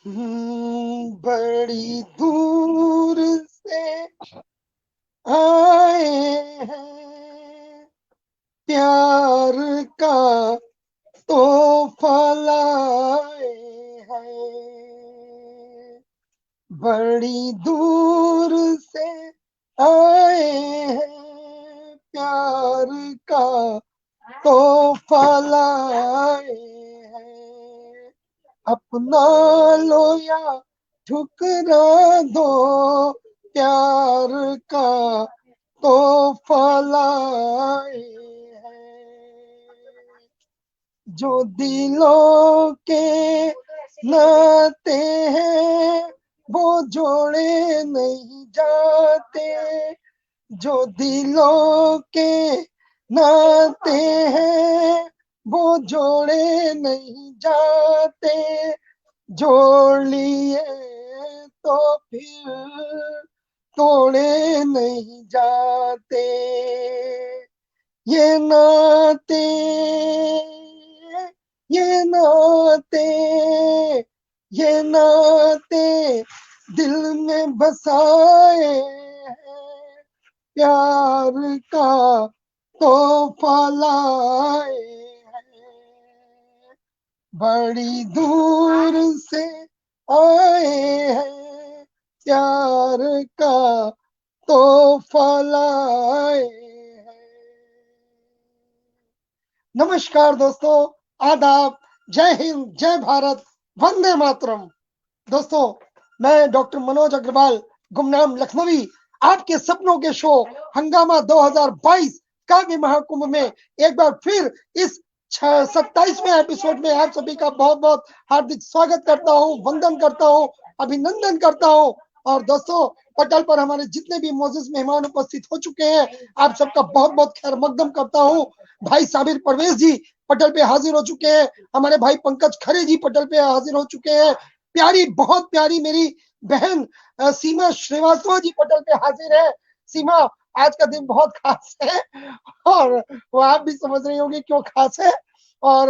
बड़ी दूर से आए हैं, प्यार का तोहफा लाए हैं। बड़ी दूर से आए हैं, प्यार का तोहफा लाए हैं। अपना लो या ठुकरा दो, प्यार का तोहफा लाए हैं। जो दिलों के नाते हैं वो जोड़े नहीं जाते। जो दिलों के नाते हैं वो जोड़े नहीं जाते। जोड़ लिए तो फिर तोड़े नहीं जाते। ये नाते, ये नाते, ये नाते दिल में बसाए हैं, प्यार का तोहफा लाए हैं। बड़ी दूर से आए हैं, प्यार का तोहफा लाए हैं। नमस्कार दोस्तों, आदाब, जय हिंद, जय भारत, वंदे मातरम। दोस्तों, मैं डॉक्टर मनोज अग्रवाल, गुमनाम लखनवी, आपके सपनों के शो हंगामा 2022 काव्य महाकुंभ में एक बार फिर इस 27वें एपिसोड में आप सभी का बहुत बहुत हार्दिक स्वागत करता हूं, वंदन करता हूं, अभिनंदन करता हूं। और दोस्तों, पटल पर हमारे जितने भी मोजिज मेहमान उपस्थित हो चुके हैं, आप सबका बहुत बहुत खैर मकदम करता हूं। भाई साबिर परवेज जी पटल पे हाजिर हो चुके हैं, हमारे भाई पंकज खरे जी पटल पे हाजिर हो चुके हैं, प्यारी बहुत प्यारी मेरी बहन सीमा श्रीवास्तव जी पटल पे हाजिर है। सीमा, आज का दिन बहुत खास है और वो आप भी समझ रही होंगी क्यों खास है। और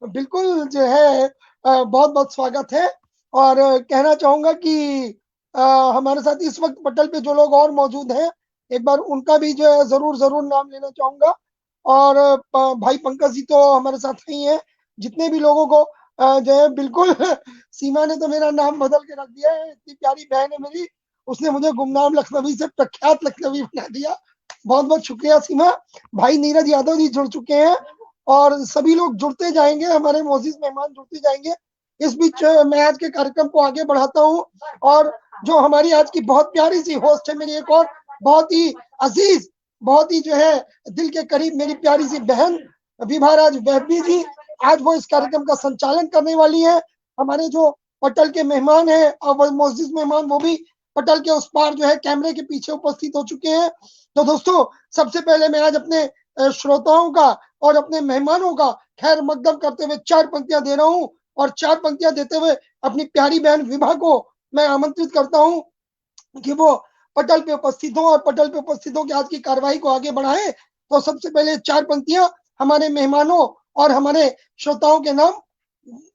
बिल्कुल जो है बहुत बहुत स्वागत है। और कहना चाहूंगा कि हमारे साथ इस वक्त पटल पे जो लोग और मौजूद हैं, एक बार उनका भी जो है जरूर जरूर नाम लेना चाहूंगा। और भाई पंकज जी तो हमारे साथ ही हैं। जितने भी लोगों को जो है बिल्कुल सीमा ने तो मेरा नाम बदल के रख दिया है, इतनी प्यारी बहन है मेरी, उसने मुझे गुमनाम लखनवी से प्रख्यात लखनवी बना दिया। बहुत बहुत शुक्रिया सीमा। भाई नीरज यादव जी जुड़ चुके हैं और सभी लोग जुड़ते जाएंगे, हमारे मोजिज मेहमान जुड़ते जाएंगे। इस बीच मैं आज के कार्यक्रम को आगे बढ़ाता हूँ। और जो हमारी आज की बहुत प्यारी सी होस्ट है, मेरी एक और बहुत ही अजीज, बहुत ही जो है दिल के करीब मेरी प्यारी सी बहन विभाराज वैद्य जी, आज वो इस कार्यक्रम का संचालन करने वाली है। हमारे जो पटल के मेहमान है और वो मोजिज मेहमान, वो भी पटल के उस पार जो है कैमरे के पीछे उपस्थित हो चुके हैं। तो दोस्तों, सबसे पहले मैं आज अपने श्रोताओं का और अपने मेहमानों का खैर मकदम करते हुए चार पंक्तियां दे रहा हूं। और चार पंक्तियां देते हुए अपनी प्यारी बहन विभा को मैं आमंत्रित करता हूं कि वो पटल पे उपस्थित हो और पटल पे उपस्थित हो कि आज की कार्रवाई को आगे बढ़ाए। तो सबसे पहले चार पंक्तियां हमारे मेहमानों और हमारे श्रोताओं के नाम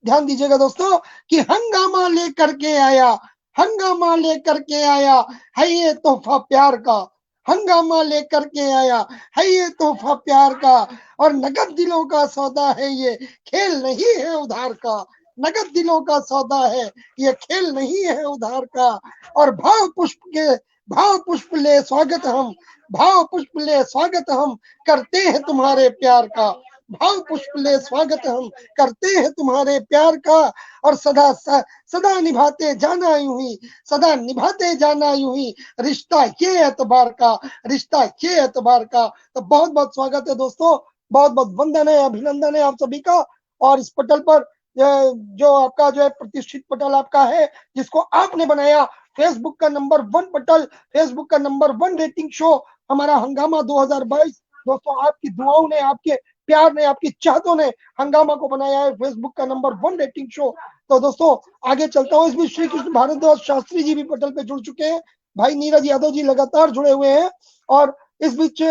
ध्यान दीजिएगा दोस्तों। कि हंगामा लेकर के आया, हंगामा लेकर के आया है ये तोहफा प्यार का, हंगामा लेकर के आया है ये तोहफा प्यार का। और नगद दिलों का सौदा है ये, खेल नहीं है उधार का। नगद दिलों का सौदा है ये, खेल नहीं है उधार का। और भाव पुष्प ले स्वागत हम, भाव पुष्प ले स्वागत हम करते हैं तुम्हारे प्यार का। भाव पुष्प ले स्वागत हम करते हैं तुम्हारे प्यार का। और सदा निभाते जाना यूं ही, सदा निभाते जाना यूं ही, रिश्ता ये एतबार का, रिश्ता ये एतबार का। तो बहुत बहुत स्वागत है दोस्तों, बहुत बहुत वंदन है, अभिनंदन है आप सभी का। और इस पटल पर जो आपका जो है प्रतिष्ठित पटल आपका है, जिसको आपने बनाया, फेसबुक का नंबर 1 पटल, फेसबुक का नंबर 1 रेटिंग शो हमारा हंगामा 2022। दोस्तों, आपकी दुआओं ने, आपके प्यार ने, आपकी चाहतों ने हंगामा को बनाया है फेसबुक का नंबर 1 रेटिंग शो। तो दोस्तों, आगे चलता हूँ। इस बीच श्री कृष्ण भारद्वाज शास्त्री जी भी पटल पे जुड़ चुके हैं, भाई नीरज यादव जी लगातार जुड़े हुए हैं। और इस बीच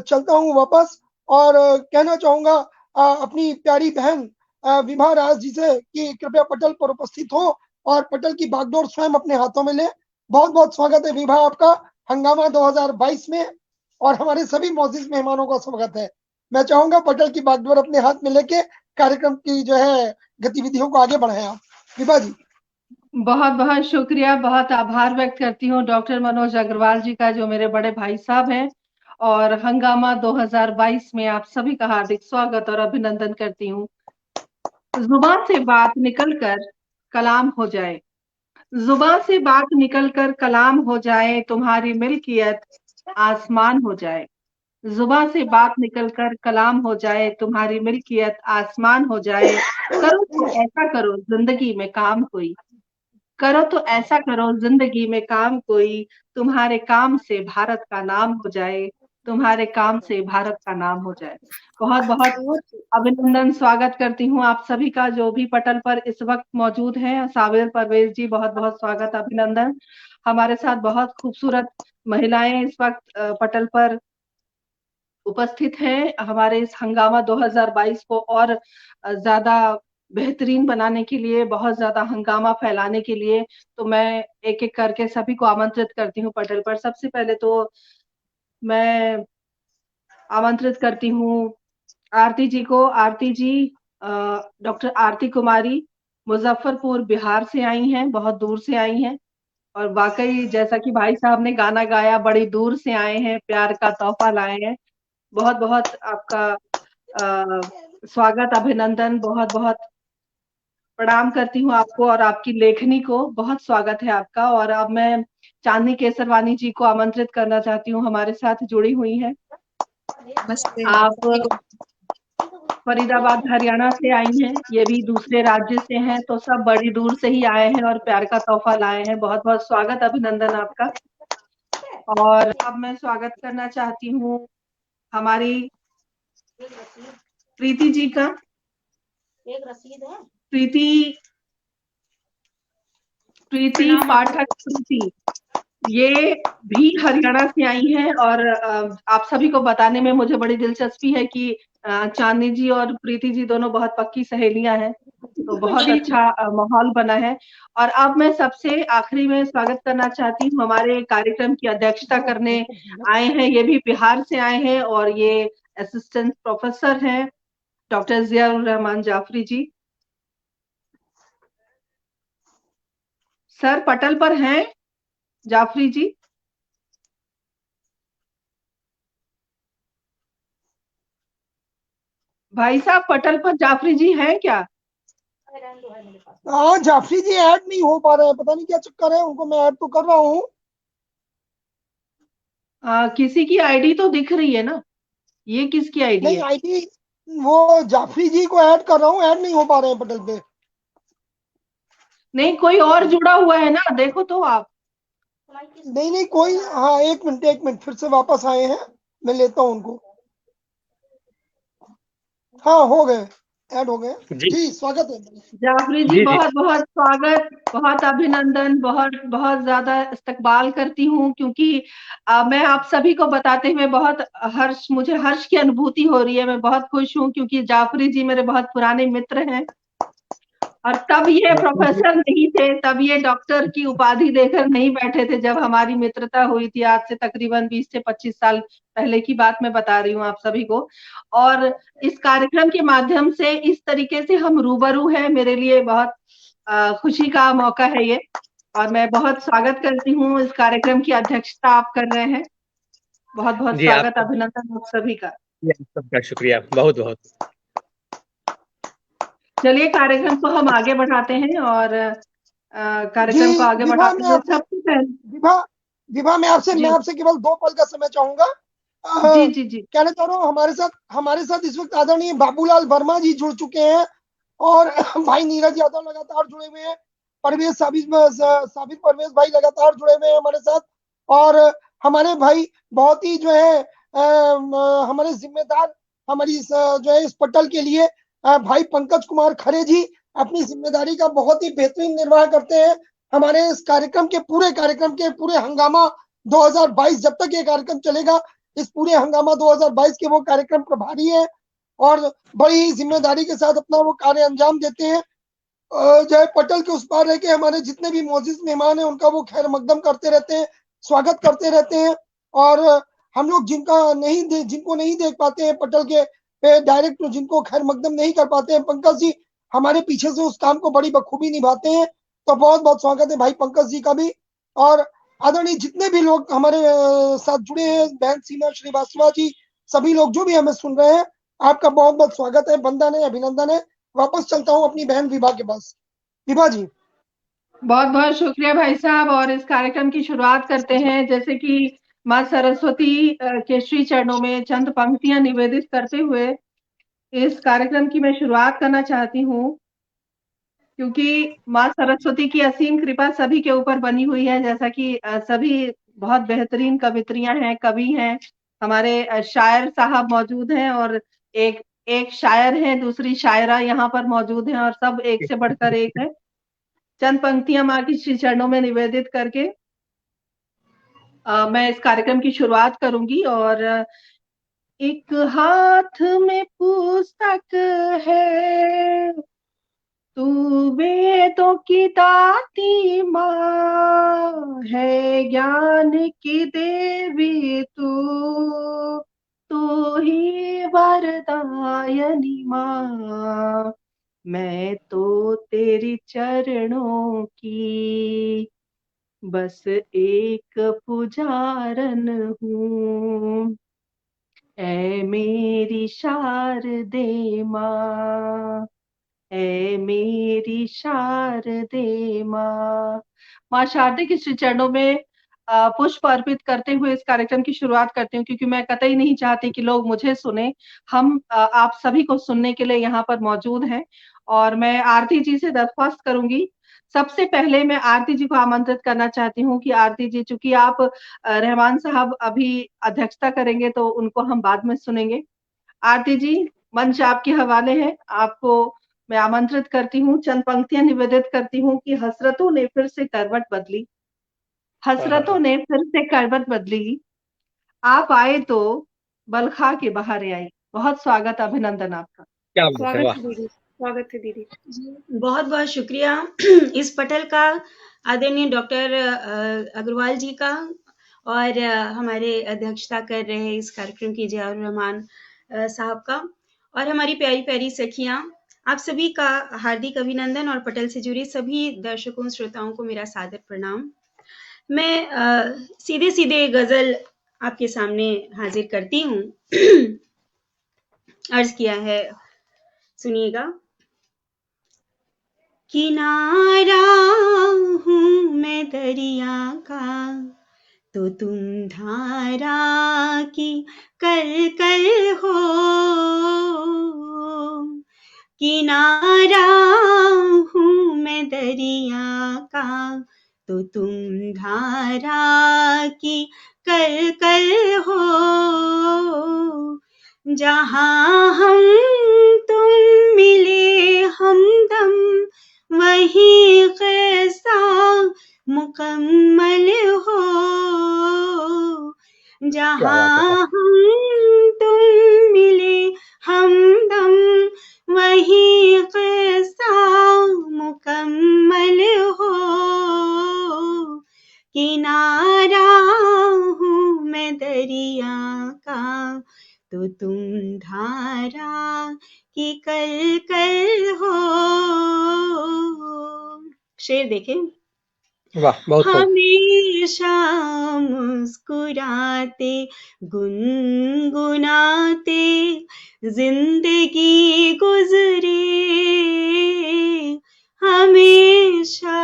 चलता हूँ वापस और कहना चाहूंगा अपनी प्यारी बहन विभा राज जी से कि कृपया पटल पर उपस्थित हो और पटल की बागडोर स्वयं अपने हाथों में ले। बहुत बहुत स्वागत है विभा आपका हंगामा 2022 में, और हमारे सभी मौजूद मेहमानों का स्वागत है। मैं चाहूंगा पटल की बागडोर अपने हाथ में लेके कार्यक्रम की जो है गतिविधियों को आगे बढ़ाएं आप, विभा जी। बहुत बहुत शुक्रिया, बहुत आभार व्यक्त करती हूँ डॉक्टर मनोज अग्रवाल जी का, जो मेरे बड़े भाई साहब हैं, और हंगामा 2022 में आप सभी का हार्दिक स्वागत और अभिनंदन करती हूँ। जुबान से बात निकलकर कलाम हो जाए, जुबान से बात निकलकर कलाम हो जाए, तुम्हारी मिल्कियत आसमान हो जाए। जुबान से बात निकलकर कलाम हो जाए, तुम्हारी मिल्कियत आसमान हो जाए। करो तो ऐसा करो जिंदगी में काम कोई, करो तो ऐसा करो जिंदगी में काम कोई, तुम्हारे काम से भारत का नाम हो जाए, तुम्हारे काम से भारत का नाम हो जाए। बहुत बहुत अभिनंदन, स्वागत करती हूँ आप सभी का जो भी पटल पर इस वक्त मौजूद हैं। साबिर परवेज जी, बहुत बहुत स्वागत, अभिनंदन। हमारे साथ बहुत खूबसूरत महिलाएं इस वक्त पटल पर उपस्थित हैं, हमारे इस हंगामा 2022 को और ज्यादा बेहतरीन बनाने के लिए, बहुत ज्यादा हंगामा फैलाने के लिए। तो मैं एक एक करके सभी को आमंत्रित करती हूँ पटल पर। सबसे पहले तो मैं आमंत्रित करती हूँ आरती जी को। आरती जी डॉक्टर आरती कुमारी मुजफ्फरपुर बिहार से आई हैं, बहुत दूर से आई हैं, और वाकई जैसा कि भाई साहब ने गाना गाया, बड़ी दूर से आए हैं, प्यार का तोहफा लाए हैं। बहुत बहुत आपका स्वागत, अभिनंदन, बहुत बहुत प्रणाम करती हूँ आपको और आपकी लेखनी को। बहुत स्वागत है आपका। और अब मैं चांदनी केसरवानी जी को आमंत्रित करना चाहती हूँ, हमारे साथ जुड़ी हुई हैं। आप फरीदाबाद हरियाणा से आई हैं, ये भी दूसरे राज्य से हैं, तो सब बड़ी दूर से ही आए हैं और प्यार का तोहफा लाए हैं। बहुत बहुत स्वागत, अभिनंदन आपका। और अब मैं स्वागत करना चाहती हूँ हमारी प्रीति जी का। एक रसीद है, प्रीति पाठक। प्रीति ये भी हरियाणा से आई हैं, और आप सभी को बताने में मुझे बड़ी दिलचस्पी है कि चांदनी जी और प्रीति जी दोनों बहुत पक्की सहेलियां हैं, तो बहुत अच्छा माहौल बना है। और अब मैं सबसे आखिरी में स्वागत करना चाहती हूँ, हमारे कार्यक्रम की अध्यक्षता करने आए हैं, ये भी बिहार से आए हैं, और ये असिस्टेंट प्रोफेसर हैं, डॉक्टर जियाउर रहमान जाफरी जी। सर पटल पर हैं जाफरी जी? भाई साहब पटल पर जाफरी जी हैं क्या? हाँ जाफरी जी ऐड नहीं हो पा रहे हैं, पता नहीं क्या चक्कर है, उनको मैं ऐड तो कर रहा हूँ। किसी की आईडी तो दिख रही है ना, ये किसकी आईडी नहीं है? आईडी वो जाफरी जी को ऐड कर रहा हूँ, ऐड नहीं हो पा रहे हैं पटल पे। नहीं, कोई और जुड़ा हुआ है ना, देखो तो आप। नहीं नहीं कोई, हाँ एक मिनट फिर से वापस आए हैं, मैं लेता हूँ उनको। हाँ हो गए, ऐड हो गए जी, स्वागत है। जाफरी जी बहुत बहुत स्वागत, बहुत अभिनंदन, बहुत बहुत ज्यादा इस्तकबाल करती हूँ, क्योंकि मैं आप सभी को बताते हुए बहुत मुझे हर्ष की अनुभूति हो रही है। मैं बहुत खुश हूँ क्योंकि जाफरी जी मेरे बहुत पुराने मित्र हैं, और तब ये प्रोफेसर नहीं थे, तब ये डॉक्टर की उपाधि लेकर नहीं बैठे थे जब हमारी मित्रता हुई थी। आज से तकरीबन 20 से 25 साल पहले की बात मैं बता रही हूँ आप सभी को। और इस कार्यक्रम के माध्यम से इस तरीके से हम रूबरू हैं, मेरे लिए बहुत खुशी का मौका है ये, और मैं बहुत स्वागत करती हूँ। इस कार्यक्रम की अध्यक्षता आप कर रहे हैं, बहुत बहुत स्वागत, अभिनंदन आप सभी का। सबका शुक्रिया, बहुत बहुत। चलिए कार्यक्रम को हम आगे बढ़ाते हैं, और कार्यक्रम को आगे बढ़ाते हुए सबसे पहले विभा मैं आपसे केवल 2 पल का समय चाहूंगा। जी जी जी कहना चाह रहा हूँ हमारे साथ इस वक्त आदरणीय बाबूलाल वर्मा जी जुड़ चुके हैं, और भाई नीरज यादव लगातार जुड़े हुए हैं, साबिर परवेज भाई लगातार जुड़े हुए हैं हमारे साथ, और हमारे भाई बहुत ही जो है हमारे जिम्मेदार, हमारी जो है इस पटल के लिए भाई पंकज कुमार खरे जी अपनी जिम्मेदारी का बहुत ही बेहतरीन निर्वाह करते हैं। हमारे इस कार्यक्रम के पूरे हंगामा 2022 जब तक ये कार्यक्रम चलेगा, इस पूरे हंगामा 2022 के वो कार्यक्रम प्रभारी हैं, और बड़ी ही जिम्मेदारी के साथ अपना वो कार्य अंजाम देते हैं। चाहे पटल के उस पार रह के हमारे जितने भी मोजिज मेहमान हैं उनका वो खैर मकदम करते रहते हैं, स्वागत करते रहते हैं। और हम लोग जिनको नहीं देख पाते हैं पटल के पे डायरेक्ट, जिनको खैर मकदम नहीं कर पाते हैं, पंकज जी हमारे पीछे से उस काम को बड़ी बखूबी निभाते हैं। तो बहुत बहुत स्वागत है भाई पंकज जी का भी। और आदरणीय जितने भी लोग हमारे साथ जुड़े हैं, बहन सीमा श्रीवास्तव जी, सभी लोग जो भी हमें सुन रहे हैं, आपका बहुत बहुत स्वागत है, वंदन है, अभिनंदन है। वापस चलता हूँ अपनी बहन विभा के पास। विभा जी। बहुत बहुत शुक्रिया भाई साहब। और इस कार्यक्रम की शुरुआत करते हैं। जैसे कि माँ सरस्वती के श्री चरणों में चंद पंक्तियां निवेदित करते हुए इस कार्यक्रम की मैं शुरुआत करना चाहती हूँ, क्योंकि माँ सरस्वती की असीम कृपा सभी के ऊपर बनी हुई है। जैसा कि सभी बहुत बेहतरीन कवित्रियां हैं, कवि हैं, हमारे शायर साहब मौजूद हैं, और एक एक शायर है, दूसरी शायरा यहाँ पर मौजूद हैं, और सब एक से बढ़कर एक है। चंद पंक्तियां माँ की श्री चरणों में निवेदित करके मैं इस कार्यक्रम की शुरुआत करूंगी। और एक हाथ में पुस्तक है, तू वेदों की दाती माँ है, ज्ञान की देवी तू ही वरदायनी माँ। मैं तो तेरी चरणों की बस एक पुजारन हूँ, ऐ मेरी शारदे माँ, ऐ मेरी शारदे माँ। माँ शारदे के श्री चरणों में पुष्प अर्पित करते हुए इस कार्यक्रम की शुरुआत करती हूँ, क्योंकि मैं कतई नहीं चाहती कि लोग मुझे सुने। हम आप सभी को सुनने के लिए यहाँ पर मौजूद हैं। और मैं आरती जी से दरख्वास्त करूंगी। सबसे पहले मैं आरती जी को आमंत्रित करना चाहती हूँ कि आरती जी, चूंकि आप रहमान साहब अभी अध्यक्षता करेंगे तो उनको हम बाद में सुनेंगे। आरती जी, मंच आपके हवाले है। आपको मैं आमंत्रित करती हूँ, चंद पंक्तियां निवेदित करती हूँ कि हसरतों ने फिर से करवट बदली, हसरतों ने फिर से करवट बदली, आप आए तो बल खा के बहारें आई। बहुत स्वागत, अभिनंदन आपका। क्या बात है, स्वागत वाह। है दीदी, स्वागत है दीदी जी। बहुत बहुत शुक्रिया इस पटल का, आदरणीय डॉक्टर अग्रवाल जी का, और हमारे अध्यक्षता कर रहे इस कार्यक्रम की जियाउर रहमान साहब का, और हमारी प्यारी प्यारी सखियां, आप सभी का हार्दिक अभिनंदन, और पटल से जुड़े सभी दर्शकों श्रोताओं को मेरा सादर प्रणाम। मैं सीधे सीधे गजल आपके सामने हाजिर करती हूँ। अर्ज किया है, सुनिएगा। किनारा हूँ मैं दरिया का, तो तुम धारा की कल कल हो। किनारा हूँ मैं दरिया का, तो तुम धारा की कल कल हो। जहाँ हम तुम मिले हमदम, वही कैसा मुकम्मल हो। जहाँ हम तुम मिले हमदम, वही कैसा मुकम्मल हो। किनारा हूँ मैं दरिया का, तो तुम धारा की कल कल हो। शेर देखें। वाह, बहुत खूब। हमेशा मुस्कुराते गुनगुनाते जिंदगी गुजरे, हमेशा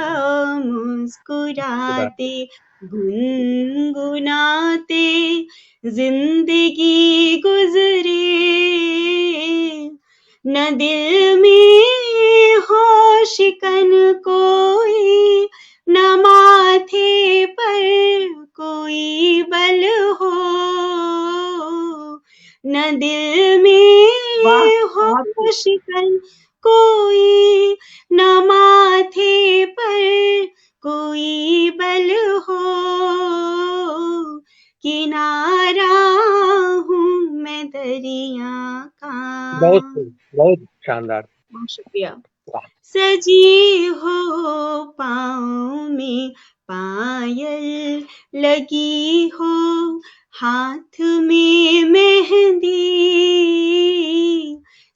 मुस्कुराते गुनगुनाते जिंदगी गुजरे। न दिल में हो शिकन कोई, न माथे पर कोई बल हो। न दिल में हो शिकन कोई, न माथे पर कोई बल हो। किनारा हूँ मैं दरिया का। बहुत खूब, बहुत शानदार। बहुत शुक्रिया। सजी हो पाँव में पायल, लगी हो हाथ में मेहंदी,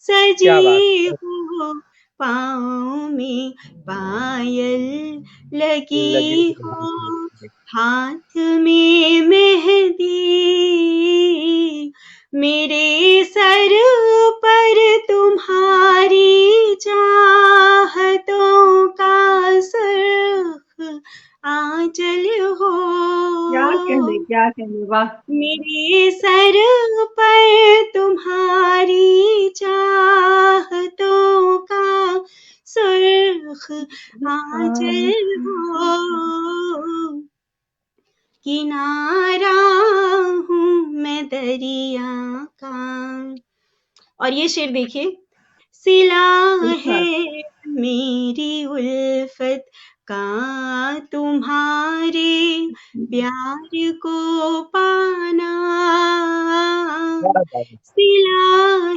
क्या बात सजी है। हो पाँव में पायल, लगी लगी हो हुई। हाथ में मेहंदी, मेरे सर पर तुम्हारी चाहतों का सुर्ख आंचल हो, क्या कहने, वाह। मेरे सर पर तुम्हारी चाहतों का सुर्ख आंचल हो, किनारा हूँ मैं दरिया का। और ये शेर देखिए, सिला है मेरी उल्फत का तुम्हारे प्यार को पाना, सिला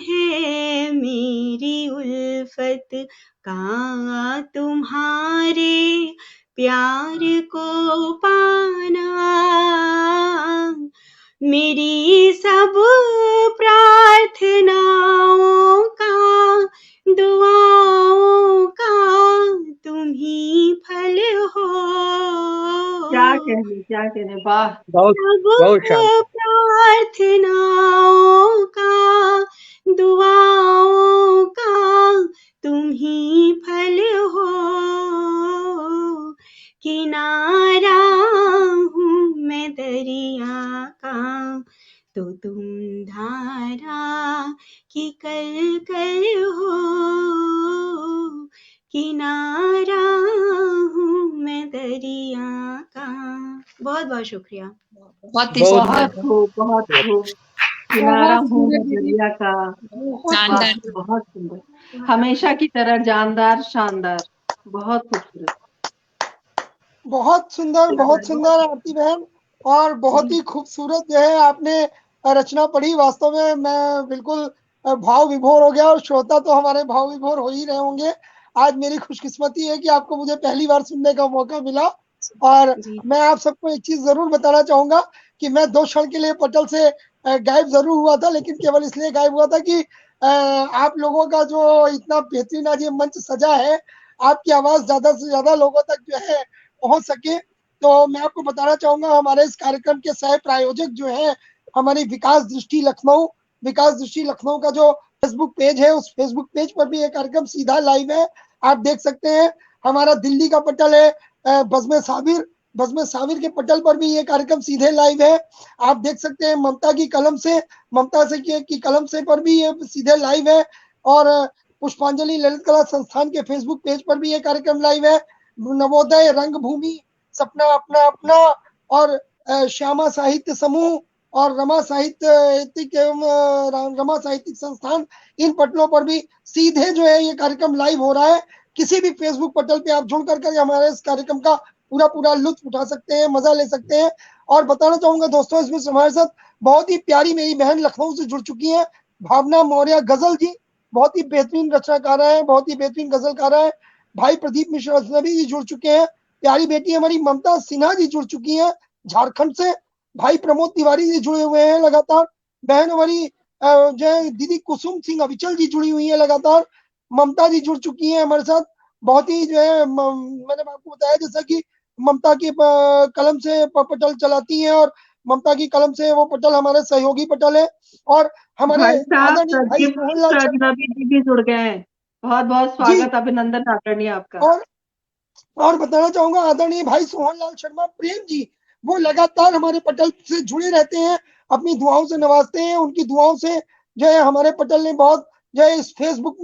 है मेरी उल्फत का तुम्हारे प्यार को पाना, मेरी सब प्रार्थनाओं का, दुआओं का तुम ही फल हो, क्या कहने, वाह। बहुत शानदार। प्रार्थनाओं का, दुआओं का तुम ही फल हो, किनारा हूँ मैं दरिया का, तो तुम धारा की कल कल हो, किनारा हूँ मैं दरिया का। बहुत बहुत शुक्रिया। बहुत ही बहुत बहुत खूब। किनारा हूँ मैं दरिया का। शानदार। बहुत सुंदर, हमेशा की तरह जानदार, शानदार, बहुत खूबसूरत। बहुत सुंदर आरती बहन, और बहुत ही खूबसूरत जो है आपने रचना पढ़ी। वास्तव में मैं बिल्कुल भाव विभोर हो गया, और श्रोता तो हमारे भाव विभोर हो ही रहे होंगे। आज मेरी खुशकिस्मती है कि आपको मुझे पहली बार सुनने का मौका मिला, और मैं आप सबको एक चीज जरूर बताना चाहूंगा कि मैं 2 क्षण के लिए पटल से गायब जरूर हुआ था, लेकिन केवल इसलिए गायब हुआ था कि आप लोगों का जो इतना बेहतरीन आज ये मंच सजा है, आपकी आवाज ज्यादा से ज्यादा लोगों तक जो है पहुंच सके। तो मैं आपको बताना चाहूंगा, हमारे इस कार्यक्रम के सह प्रायोजक जो है हमारी विकास दृष्टि लखनऊ का जो फेसबुक पेज है, उस फेसबुक पेज पर भी ये कार्यक्रम सीधा लाइव है, आप देख सकते हैं। हमारा दिल्ली का पटल है बज़्म साबिर के पटल पर भी ये कार्यक्रम सीधे लाइव है, आप देख सकते हैं। ममता से की कलम से पर भी ये सीधे लाइव है, और पुष्पांजलि ललित कला संस्थान के फेसबुक पेज पर भी ये कार्यक्रम लाइव है। नवोदय रंगभूमि, सपना अपना अपना, और श्यामा साहित्य समूह, और रमा साहित्यिक संस्थान, इन पटलों पर भी सीधे जो है ये कार्यक्रम लाइव हो रहा है। किसी भी फेसबुक पटल पे आप जुड़ करके हमारे इस कार्यक्रम का पूरा लुत्फ उठा सकते हैं, मजा ले सकते हैं। और बताना चाहूंगा दोस्तों, इसमें हमारे साथ बहुत ही प्यारी मेरी बहन लखनऊ से जुड़ चुकी है, भावना मौर्य गजल जी, बहुत ही बेहतरीन रचनाकार है, बहुत ही बेहतरीन गजलकार है। भाई प्रदीप मिश्र अजनबी जी जुड़ चुके हैं, प्यारी बेटी हमारी ममता सिन्हा जी जुड़ चुकी हैं झारखंड से, भाई प्रमोद तिवारी जी जुड़े हुए हैं लगातार, बहन हमारी जो है दीदी कुसुम सिंह अविचल जी जुड़ी हुई है लगातार, ममता जी जुड़ चुकी हैं हमारे साथ। बहुत ही जो है मैंने आपको बताया जैसा कि ममता की कलम से पटल चलाती हैं, और ममता की कलम से वो पटल हमारे सहयोगी पटल है। और हमारे भाई साहब आदरणीय भाई प्रदीप सोहनलाल शर्मा अजनबी जी भी जुड़ गए हैं। बहुत बहुत जी, स्वागत, अभिनंदन आदरणीय आपका। और बताना चाहूंगा आदरणीय भाई सोहनलाल शर्मा प्रेम जी, वो लगातार हमारे पटल से जुड़े रहते हैं, अपनी दुआओं से नवाजते हैं। उनकी दुआओं से जो है हमारे पटल ने बहुत जो है इस फेसबुक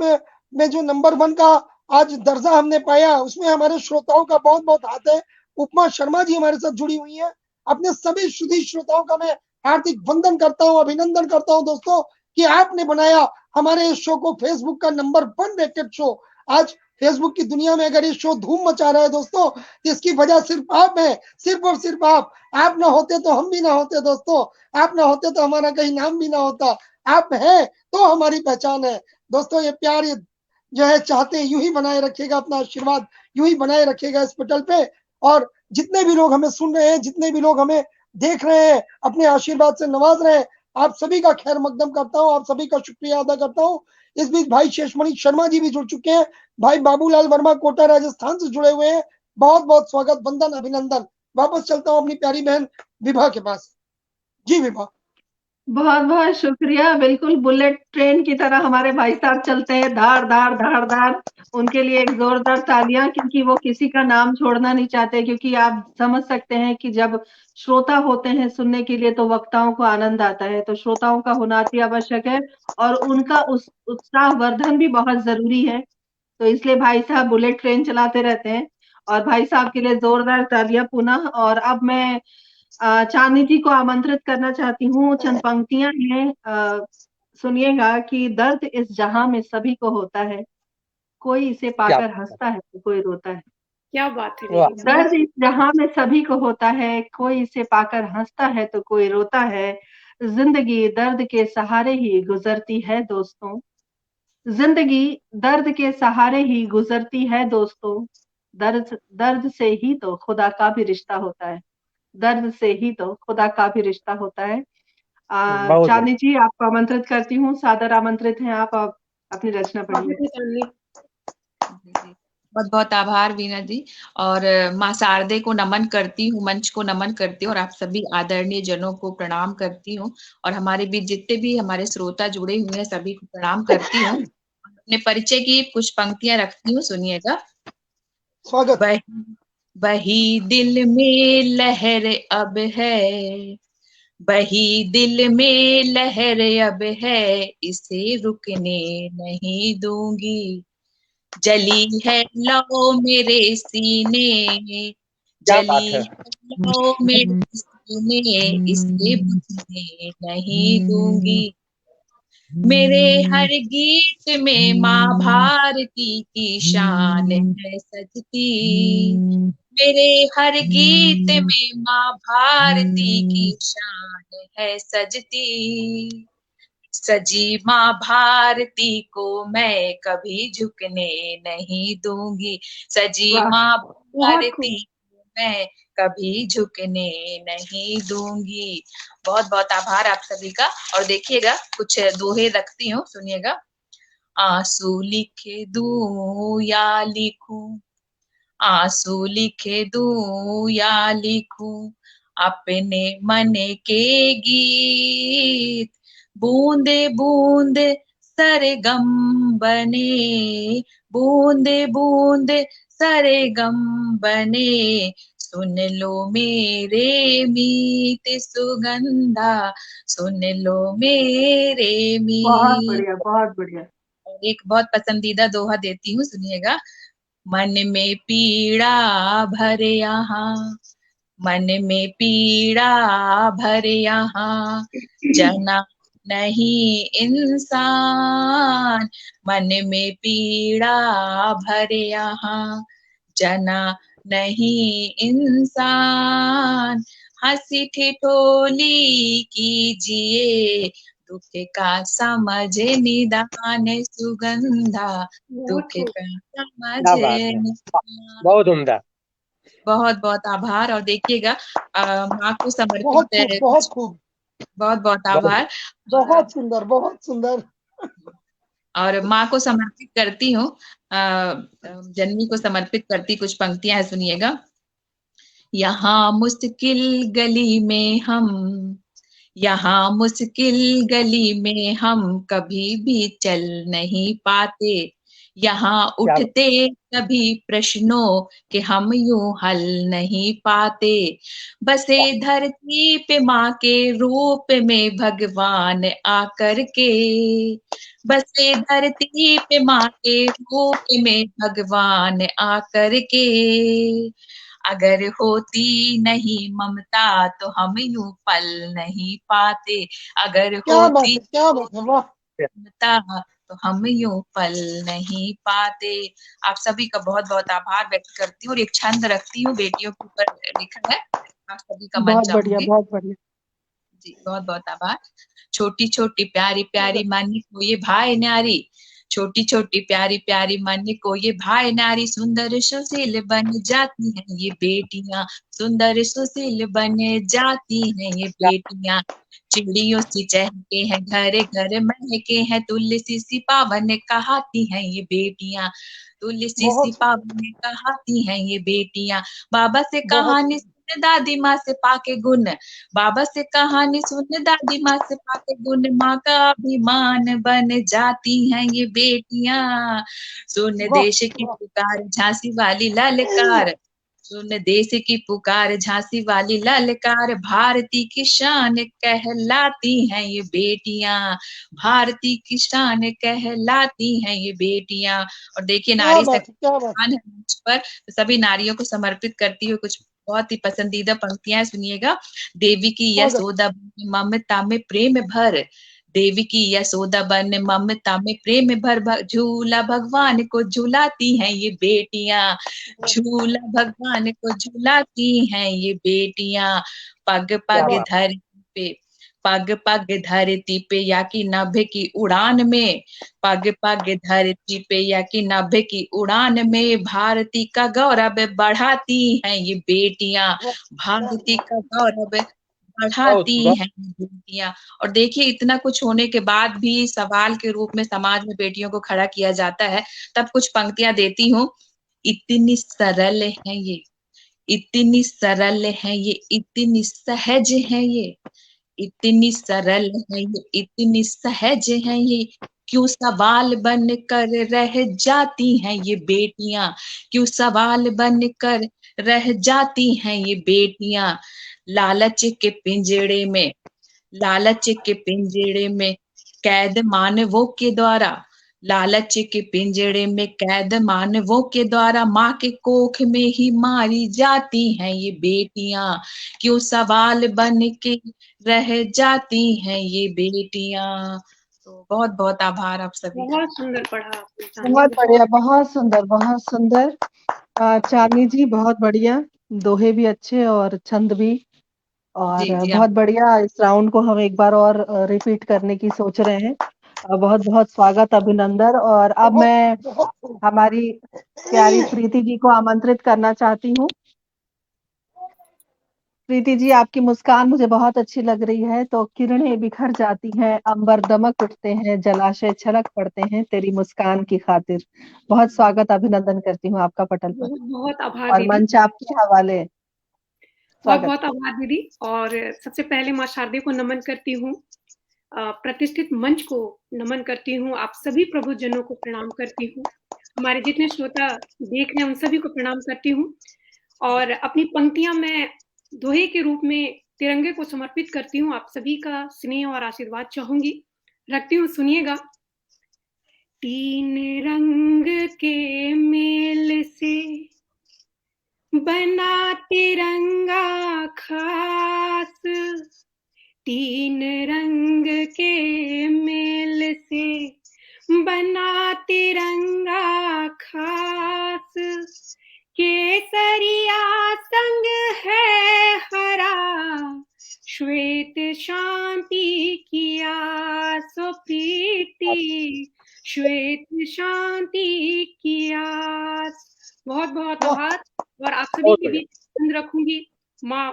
में जो नंबर 1 का आज दर्जा हमने पाया, उसमें हमारे श्रोताओं का बहुत बहुत हाथ है। उपमा शर्मा जी हमारे साथ जुड़ी हुई है। अपने सभी सुधी श्रोताओं का मैं हार्दिक वंदन करता हूँ, अभिनंदन करता हूँ दोस्तों, कि आपने बनाया हमारे इस शो को फेसबुक का नंबर 1 रेटेड शो। आज फेसबुक की दुनिया में अगर ये शो धूम मचा रहा है दोस्तों, इसकी वजह सिर्फ आप है, सिर्फ और सिर्फ आप ना होते तो हम भी ना होते दोस्तों, आप ना होते तो हमारा कहीं नाम भी ना होता, आप हैं तो हमारी पहचान है दोस्तों। ये प्यार, जो है चाहते हैं यूं ही बनाए रखेगा, अपना आशीर्वाद यूं ही बनाए रखेगा इस पटल पे। और जितने भी लोग हमें सुन रहे हैं, जितने भी लोग हमें देख रहे हैं, अपने आशीर्वाद से नवाज रहे हैं, आप सभी का खैर मकदम करता हूं, आप सभी का शुक्रिया अदा करता हूं। इस बीच भाई शेषमणि शर्मा जी भी जुड़ चुके हैं, भाई बाबूलाल वर्मा कोटा राजस्थान से जुड़े हुए हैं। बहुत बहुत स्वागत, वंदन, अभिनंदन। वापस चलता हूं अपनी प्यारी बहन विभा के पास। जी विभा। बहुत बहुत शुक्रिया। बिल्कुल बुलेट ट्रेन की तरह हमारे भाई साहब चलते हैं, धार धार धार धार। उनके लिए एक जोरदार तालियां, क्योंकि वो किसी का नाम छोड़ना नहीं चाहते। क्योंकि आप समझ सकते हैं कि जब श्रोता होते हैं सुनने के लिए तो वक्ताओं को आनंद आता है, तो श्रोताओं का होना अति आवश्यक है और उनका उस उत्साहवर्धन भी बहुत जरूरी है। तो इसलिए भाई साहब बुलेट ट्रेन चलाते रहते हैं और भाई साहब के लिए जोरदार तालियां पुनः। और अब मैं चांदनी जी को आमंत्रित करना चाहती हूँ। चंद पंक्तियां हैं, सुनिएगा कि दर्द इस जहां में सभी को होता है, कोई इसे पाकर हंसता है तो कोई रोता है। क्या बात है वाह। दीदी। दर्द इस जहां में सभी को होता है, कोई इसे पाकर हंसता है तो कोई रोता है। जिंदगी दर्द के सहारे ही गुजरती है दोस्तों। जिंदगी दर्द के सहारे ही गुजरती है दोस्तों। दर्द दर्द से ही तो खुदा का भी रिश्ता होता है। दर्द से ही तो खुदा का भी रिश्ता होता है। बहुत चांदनी जी, आपको आमंत्रित करती हूँ, सादर आमंत्रित हैं आप अपनी रचना पढ़िए। बहुत बहुत आभार वीना जी। और माँ शारदे को नमन करती हूँ, मंच को नमन करती हूँ और आप सभी आदरणीय जनों को प्रणाम करती हूँ। और हमारे बीच जितने भी हमारे श्रोता जुड़े हुए हैं सभी को प्रणाम करती हूँ। अपने परिचय की कुछ पंक्तियां रखती हूँ, सुनिएगा। स्वागत। बही दिल में लहर अब है, बही दिल में लहर अब है, इसे रुकने नहीं दूंगी। जली है लौ मेरे सीने, क्या बात जली है। है लौ मेरे सीने, इसे बुझने नहीं दूंगी। मेरे हर गीत में माँ भारती की शान है सजती, मेरे हर गीत में माँ भारती की शान है सजती। सजी माँ भारती को मैं कभी झुकने नहीं दूंगी, सजी वाह, माँ बहुत खूब। भारती को मैं कभी झुकने नहीं दूंगी। बहुत बहुत आभार आप सभी का। और देखिएगा कुछ दोहे रखती हूँ, सुनिएगा। आंसू लिखे दूं या लिखूं, आंसू लिखे दूं या लिखूं, अपने मन के गीत। बूंदे बूंदे सरगम बने, बूंदे बूंदे सरगम बने, सुन लो मेरे मीत सुगंधा, सुन लो मेरे बहुत मीत। बढ़िया, बहुत बढ़िया। और एक बहुत पसंदीदा दोहा देती हूँ, सुनिएगा। मन में पीड़ा भर यहाँ, मन में पीड़ा भर यहाँ, जना नहीं इंसान, मन में पीड़ा भर यहाँ, जना नहीं इंसान। हंसी ठिठोली कीजिए, दुख का समझ निदान, सुगंधा दुख का समझ क्या बात है, निदान। बहुत उम्दा। बहुत बहुत आभार। और देखिएगा माँ को समर्पित बहुत खूब, बहुत खूब, बहुत बहुत आभार। बहुत सुंदर, बहुत सुंदर। और माँ को समर्पित करती हूँ, जननी को समर्पित करती कुछ पंक्तियां है, सुनिएगा। यहाँ मुश्किल गली में हम, यहाँ मुश्किल गली में हम कभी भी चल नहीं पाते, यहाँ उठते कभी प्रश्नों के हम यूं हल नहीं पाते। बसे धरती पे माँ के रूप में भगवान आकर के, बसे धरती पे माँ के रूप में भगवान आकर के। अगर होती नहीं ममता तो हम यूं पल नहीं पाते, अगर क्या बात होती है, क्या बात है, वाह। ममता तो हम यूं पल नहीं पाते। आप सभी का बहुत बहुत आभार व्यक्त करती हूँ और एक छंद रखती हूँ, बेटियों के ऊपर लिखा है, आप सभी का मन बहुत बढ़िया, चाहूंगी। बहुत बढ़िया। जी बहुत बहुत आभार। छोटी छोटी प्यारी प्यारी मानी को ये भाई न्यारी, छोटी छोटी प्यारी प्यारी मन को ये भाई नारी सुंदर सुशील बन जाती हैं ये बेटियां, सुंदर सुशील बन जाती हैं ये बेटियां। चिड़ियों सी चहके हैं घर घर महके हैं, तुलसी सी पावन कहाती हैं ये बेटियां, तुलसी सी बहुत पावन कहाती हैं ये बेटियां। बाबा से बहुत कहानी सुन दादी माँ से पाके गुण, बाबा से कहानी सुन दादी माँ से पाके गुण, माँ का अभिमान बन जाती हैं ये बेटियां। सुन वाह देश की वाह। पुकार झांसी वाली ललकार, सुन देश की पुकार झांसी वाली ललकार, भारती की शान कहलाती हैं ये बेटियां, भारती की शान कहलाती हैं ये बेटियां। और देखिए क्या नारी बात शक्ति है, क्या बात है मंच पर, तो सभी नारियों को समर्पित करती हुई कुछ बहुत ही पसंदीदा पंक्तियां सुनिएगा। देवी की है। यशोदा ममता में प्रेम भर, देवी की यशोदा बन ममता में प्रेम भर, झूला भगवान को झुलाती हैं ये बेटियां, झूला भगवान को झुलाती हैं ये बेटियां। पग पग वाह धरती पे, पग पग धरती पे या कि नभ की उड़ान में, पग पग धरती पे या कि नभ की उड़ान में, भारती का गौरव बढ़ाती हैं ये बेटियां, वाह भारती का गौरव बहुत बढ़ाती बहुत हैं ये बेटियां। और देखिए इतना कुछ होने के बाद भी सवाल के रूप में समाज में बेटियों को खड़ा किया जाता है, तब कुछ पंक्तियां देती हूँ। इतनी सरल है ये, इतनी सरल है ये, इतनी सहज है ये, इतनी सरल है ये, इतनी सहज है ये, क्यों सवाल बन कर रह जाती हैं ये बेटियां, क्यों सवाल बन कर रह जाती हैं ये बेटियां। लालच के पिंजड़े में, लालच के पिंजड़े में कैद मानवों के द्वारा, लालच के पिंजड़े में कैद मानवों के द्वारा, माँ के कोख में ही मारी जाती हैं ये बेटियां, क्यों सवाल बन के रह जाती हैं ये बेटियां। तो बहुत बहुत आभार आप सभी का। बहुत सुंदर पढ़ा आपने चांदनी, बहुत बढ़िया, बहुत सुंदर, बहुत सुंदर। चांदनी जी बहुत बढ़िया, दोहे भी अच्छे और छंद भी, और जी जी आप बहुत बढ़िया। इस राउंड को हम एक बार और रिपीट करने की सोच रहे हैं। बहुत बहुत स्वागत, अभिनंदन। और अब बहुत मैं बहुत हमारी प्यारी प्रीति जी को आमंत्रित करना चाहती हूँ। प्रीति जी, आपकी मुस्कान मुझे बहुत अच्छी लग रही है, तो किरणें बिखर जाती हैं, अंबर दमक उठते हैं, जलाशय छलक पड़ते हैं तेरी मुस्कान की खातिर। बहुत स्वागत, अभिनंदन करती हूँ आपका पटल पर, बहुत बहुत आभार और दीदी, मंच आपके हवाले। बहुत स्वागत। बहुत आभार दीदी। और सबसे पहले माँ शारदे को नमन करती हूँ, प्रतिष्ठित मंच को नमन करती हूँ, आप सभी प्रभुजनों को प्रणाम करती हूँ, हमारे जितने श्रोता देख रहे हैं उन सभी को प्रणाम करती हूँ। और अपनी पंक्तियां मैं दोहे के रूप में तिरंगे को समर्पित करती हूँ, आप सभी का स्नेह और आशीर्वाद चाहूंगी, रखती हूँ, सुनिएगा। तीन रंग के मेल से बना तिरंगा खास, तीन रंग के मेल से बना तिरंगा खास, केसरिया संग है हरा, श्वेत शांति की आस, प्रीति श्वेत शांति की आस। बहुत बहुत आभार। और आप सभी के बीच पसंद रखूंगी, माँ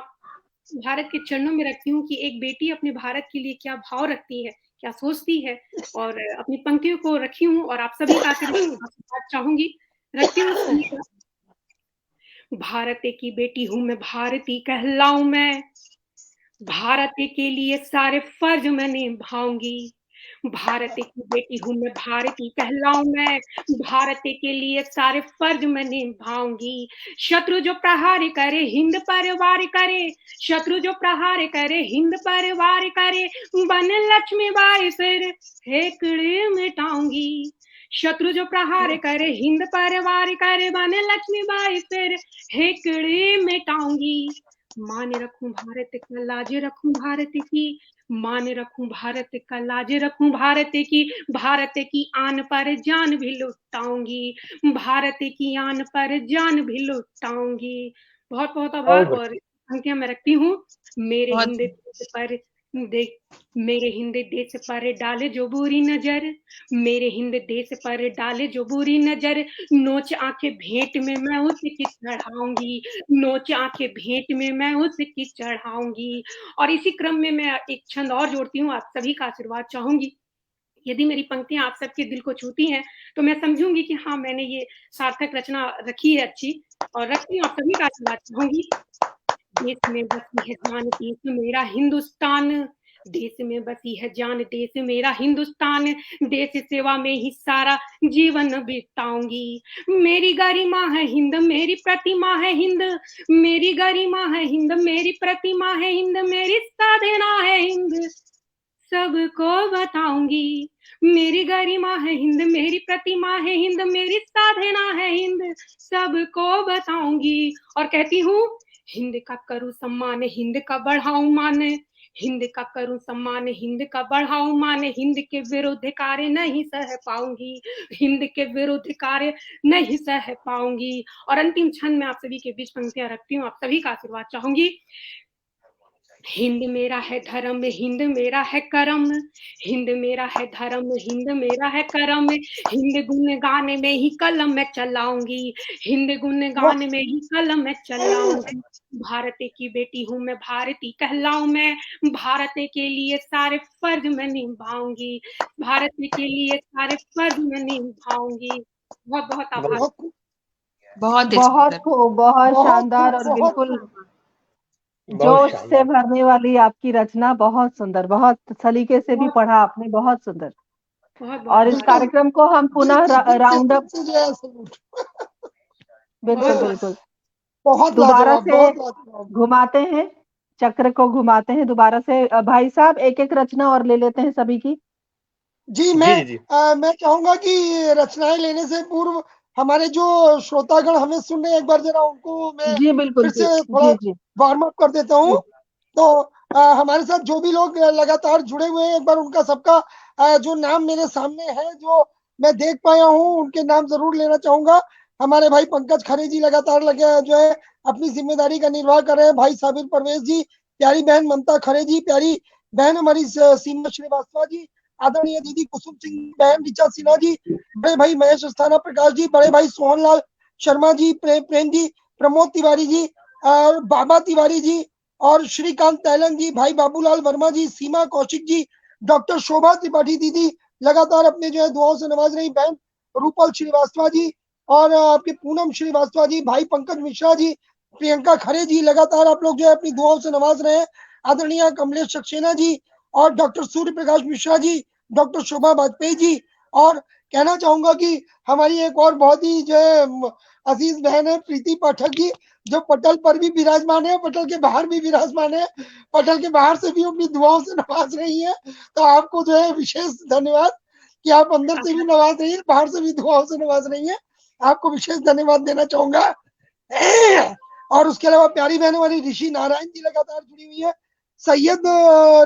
भारत के चरणों में रखती हूँ कि एक बेटी अपने भारत के लिए क्या भाव रखती है, क्या सोचती है, और अपनी पंक्तियों को रखी हूँ और आप सभी का आशीर्वाद चाहूंगी, रखती हूँ, सुनिएगा। भारत की बेटी हूँ मैं, भारती कहलाऊं मैं, भारत के लिए सारे फर्ज मैं निभाऊंगी, भारत की बेटी हूँ मैं, भारती कहलाऊं मैं, भारत के लिए सारे फर्ज मैं निभाऊंगी। शत्रु जो प्रहार करे हिंद पर वार करे, शत्रु जो प्रहार करे हिंद पर वार करे, बन लक्ष्मी बाई फिर हेकड़े मिटाऊंगी। शत्रु जो प्रहार करे हिंद पर वार करे, बन लक्ष्मी बाई फिर हेकड़े मिटाऊंगी। मान रखूं भारत का, लाज रखूं भारत की, मान रखूं भारत का, लाज रखूं भारत की, भारत की आन पर जान भी लुटाऊंगी, भारत की आन पर जान भी लुटाऊंगी। बहुत बहुत आभार। और पंक्तियां मैं रखती हूँ। मेरे बहुत हिंद पर देख मेरे हिंद देश पर डाले जो बुरी नजर, मेरे हिंद देश पर डाले जो बुरी नजर, नोच आंखें भेंट में मैं उसकी चढ़ाऊंगी, नोच आंखें भेंट में मैं उसकी चढ़ाऊंगी। और इसी क्रम में मैं एक छंद और जोड़ती हूँ, आप सभी का आशीर्वाद चाहूंगी। यदि मेरी पंक्तियां आप सबके दिल को छूती हैं तो मैं समझूंगी कि हाँ, मैंने ये सार्थक रचना रखी है अच्छी, और रखती हूँ, आप सभी का आशीर्वाद चाहूंगी। देश में बसी है जान देश मेरा हिंदुस्तान, देश में बसी है जान देश मेरा हिंदुस्तान, देश सेवा में ही सारा जीवन बिताऊंगी। मेरी गरिमा है हिंद, मेरी प्रतिमा है हिंद, मेरी गरिमा है हिंद, मेरी प्रतिमा है हिंद, मेरी साधना है हिंद, सबको बताऊंगी। मेरी गरिमा है हिंद, मेरी प्रतिमा है हिंद, मेरी साधना है हिंद, सबको बताऊंगी। और कहती हूँ, हिंद का करूं सम्मान, हिंद का बढ़ाऊं मान, हिंद का करूं सम्मान, हिंद का बढ़ाऊं मान, हिंद के विरुद्ध कार्य नहीं सह पाऊंगी, हिंद के विरुद्ध कार्य नहीं सह पाऊंगी। और अंतिम क्षण में आप सभी के बीच पंक्तियां रखती हूँ, आप सभी का आशीर्वाद चाहूंगी। हिंद मेरा है धर्म, हिंद मेरा है करम, हिंद मेरा है धर्म, हिंद मेरा है करम, हिंद गुण गाने में ही कलम मैं चलाऊंगी, हिंद गुण गाने में ही कलम मैं चलाऊंगी। भारत की बेटी हूँ मैं, भारती कहलाऊं मैं, भारत के लिए सारे फर्ज मैं निभाऊंगी, भारत के लिए सारे फर्ज मैं निभाऊंगी। बहुत बहुत आभार। बहुत बहुत खूब, बहुत शानदार और बहुत बिल्कुल बहुत जोश शानदार। से भरने वाली आपकी रचना, बहुत सुंदर, बहुत सलीके से भी पढ़ा आपने, बहुत सुंदर। बहुत और इस बहुत कार्यक्रम को हम पुनः राउंड अप, बिल्कुल बहुत बिल्कुल बहुत दोबारा लाजवाब, से बहुत लाजवाब। घुमाते हैं, चक्र को घुमाते हैं दोबारा से। भाई साहब एक एक रचना और ले लेते हैं सभी की। जी जी। मैं चाहूंगा कि रचनाएं लेने से पूर्व हमारे जो श्रोतागण हमें सुन रहे हैं, एक बार जरा उनको मैं जी बिल्कुल, फिर जी से थोड़ा जी जी वार्म अप कर देता हूँ। जी। तो हमारे साथ जो भी लोग लगातार जुड़े हुए हैं, एक बार उनका सबका जो नाम मेरे सामने है, जो मैं देख पाया हूँ, उनके नाम जरूर लेना चाहूंगा। हमारे भाई पंकज खरे जी लगातार लगे जो है अपनी जिम्मेदारी का निर्वाह कर रहे हैं, भाई साबिर परवेज जी, प्यारी बहन ममता खरे जी, प्यारी बहन हमारी सीमा श्रीवास्तव जी, आदरणीय दीदी कुसुम सिंह, बहन ऋचा सिन्हा जी, बड़े भाई महेश अस्थाना प्रकाश जी, बड़े भाई सोहनलाल शर्मा जी, प्रेम जी, प्रमोद तिवारी जी, और बाबा तिवारी जी, और श्रीकांत तैलन जी, भाई बाबूलाल वर्मा जी, सीमा कौशिक जी, डॉक्टर शोभा त्रिपाठी दीदी लगातार अपने जो है दुआओं से नवाज रही, बहन रूपल श्रीवास्तव जी, और आपके पूनम श्रीवास्तव जी, भाई पंकज मिश्रा जी, प्रियंका खरे जी, लगातार आप लोग जो है अपनी दुआओं से नवाज रहे हैं। आदरणीय कमलेश सक्सेना जी, और डॉक्टर सूर्य प्रकाश मिश्रा जी, डॉक्टर शोभा वाजपेयी जी, और कहना चाहूंगा कि हमारी एक और बहुत ही जो है अजीज बहन है प्रीति पाठक जी, जो पटल पर भी विराजमान है, पटल के बाहर भी विराजमान है, पटल के बाहर से भी अपनी दुआओं से नवाज रही है। तो आपको जो है विशेष धन्यवाद कि आप अंदर से भी नवाज रही है, बाहर से भी दुआओं से नवाज रही है, आपको विशेष धन्यवाद देना चाहूंगा। और उसके अलावा प्यारी बहन हमारी ऋषि नारायण जी लगातार जुड़ी हुई है, सैयद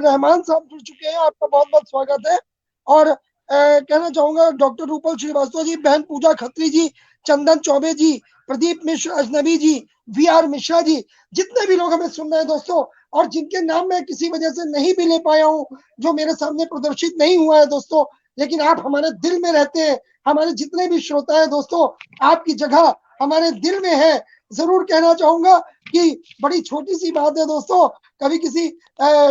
रहमान साहब जुड़ चुके हैं, आपका बहुत बहुत स्वागत है। और कहना चाहूंगा डॉक्टर रूपल श्रीवास्तव जी, बहन पूजा खत्री जी, चंदन चौबे जी, प्रदीप मिश्र अजनबी जी, वी.आर. मिश्रा जी, जितने भी लोग हमें सुन रहे हैं दोस्तों, और जिनके नाम मैं किसी वजह से नहीं भी ले पाया हूँ, जो मेरे सामने प्रदर्शित नहीं हुआ है दोस्तों, लेकिन आप हमारे दिल में रहते हैं। हमारे जितने भी श्रोता है दोस्तों, आपकी जगह हमारे दिल में है। जरूर कहना चाहूंगा कि बड़ी छोटी सी बात है दोस्तों, कभी किसी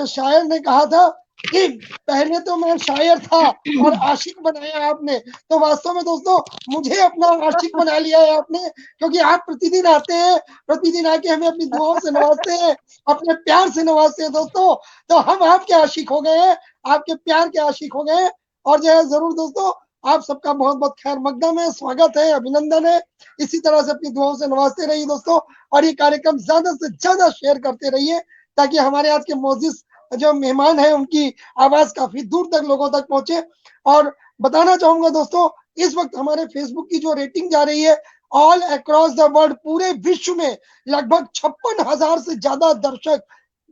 शायर ने कहा था कि पहले तो मैं शायर था और आशिक बनाया आपने, तो वास्तव में दोस्तों मुझे अपना आशिक बना लिया है आपने, क्योंकि आप प्रतिदिन आते हैं, प्रतिदिन आके हमें अपनी दुआओं से नवाजते हैं, अपने प्यार से नवाजते हैं दोस्तों, तो हम आपके आशिक हो गए हैं, आपके प्यार के आशिक हो गए हैं। और जो है जरूर दोस्तों आप सबका बहुत बहुत खैर मकदम है, स्वागत है, अभिनंदन है। इसी तरह से अपनी दुआओं से नवाजते रहिए दोस्तों, और ये कार्यक्रम ज्यादा से ज्यादा शेयर करते रहिए, ताकि हमारे आज के मोजिस जो मेहमान है उनकी आवाज काफी दूर तक लोगों तक पहुंचे। और बताना चाहूंगा दोस्तों, इस वक्त हमारे फेसबुक की जो रेटिंग जा रही है ऑल अक्रॉस द वर्ल्ड, पूरे विश्व में लगभग 56,000 से ज्यादा दर्शक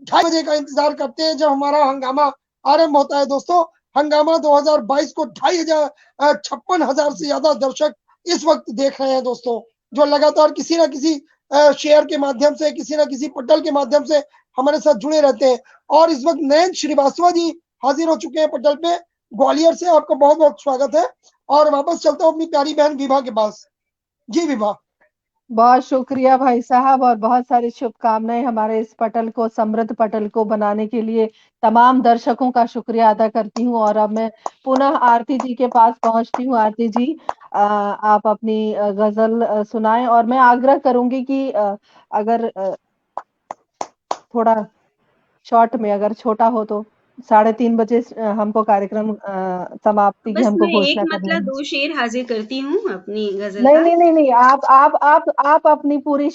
2:30 बजे का इंतजार करते हैं जब हमारा हंगामा आरंभ होता है दोस्तों। हंगामा 2022 को 56,000 से ज्यादा दर्शक इस वक्त देख रहे हैं दोस्तों, जो लगातार किसी ना किसी शेयर के माध्यम से, किसी ना किसी पटल के माध्यम से हमारे साथ जुड़े रहते हैं। और इस वक्त नयन श्रीवास्तव जी हाजिर हो चुके हैं पटल पे ग्वालियर से। आपका बहुत बहुत स्वागत है। और वापस चलता हूँ अपनी प्यारी बहन विभा के पास। जी विभा। बहुत शुक्रिया भाई साहब, और बहुत सारी शुभकामनाएं हमारे इस पटल को, समृद्ध पटल को बनाने के लिए। तमाम दर्शकों का शुक्रिया अदा करती हूँ। और अब मैं पुनः आरती जी के पास पहुंचती हूँ। आरती जी, आप अपनी गजल सुनाएं। और मैं आग्रह करूंगी कि अगर थोड़ा शॉर्ट में, अगर छोटा हो तो 3:30 बजे हमको कार्यक्रम समाप्ति की बस हमको मैं एक घोषणा करनी मतलब है। 2 शेर हाजिर करती हूँ अपनी गजल नहीं का। नहीं नहीं नहीं, आप अपनी पूरी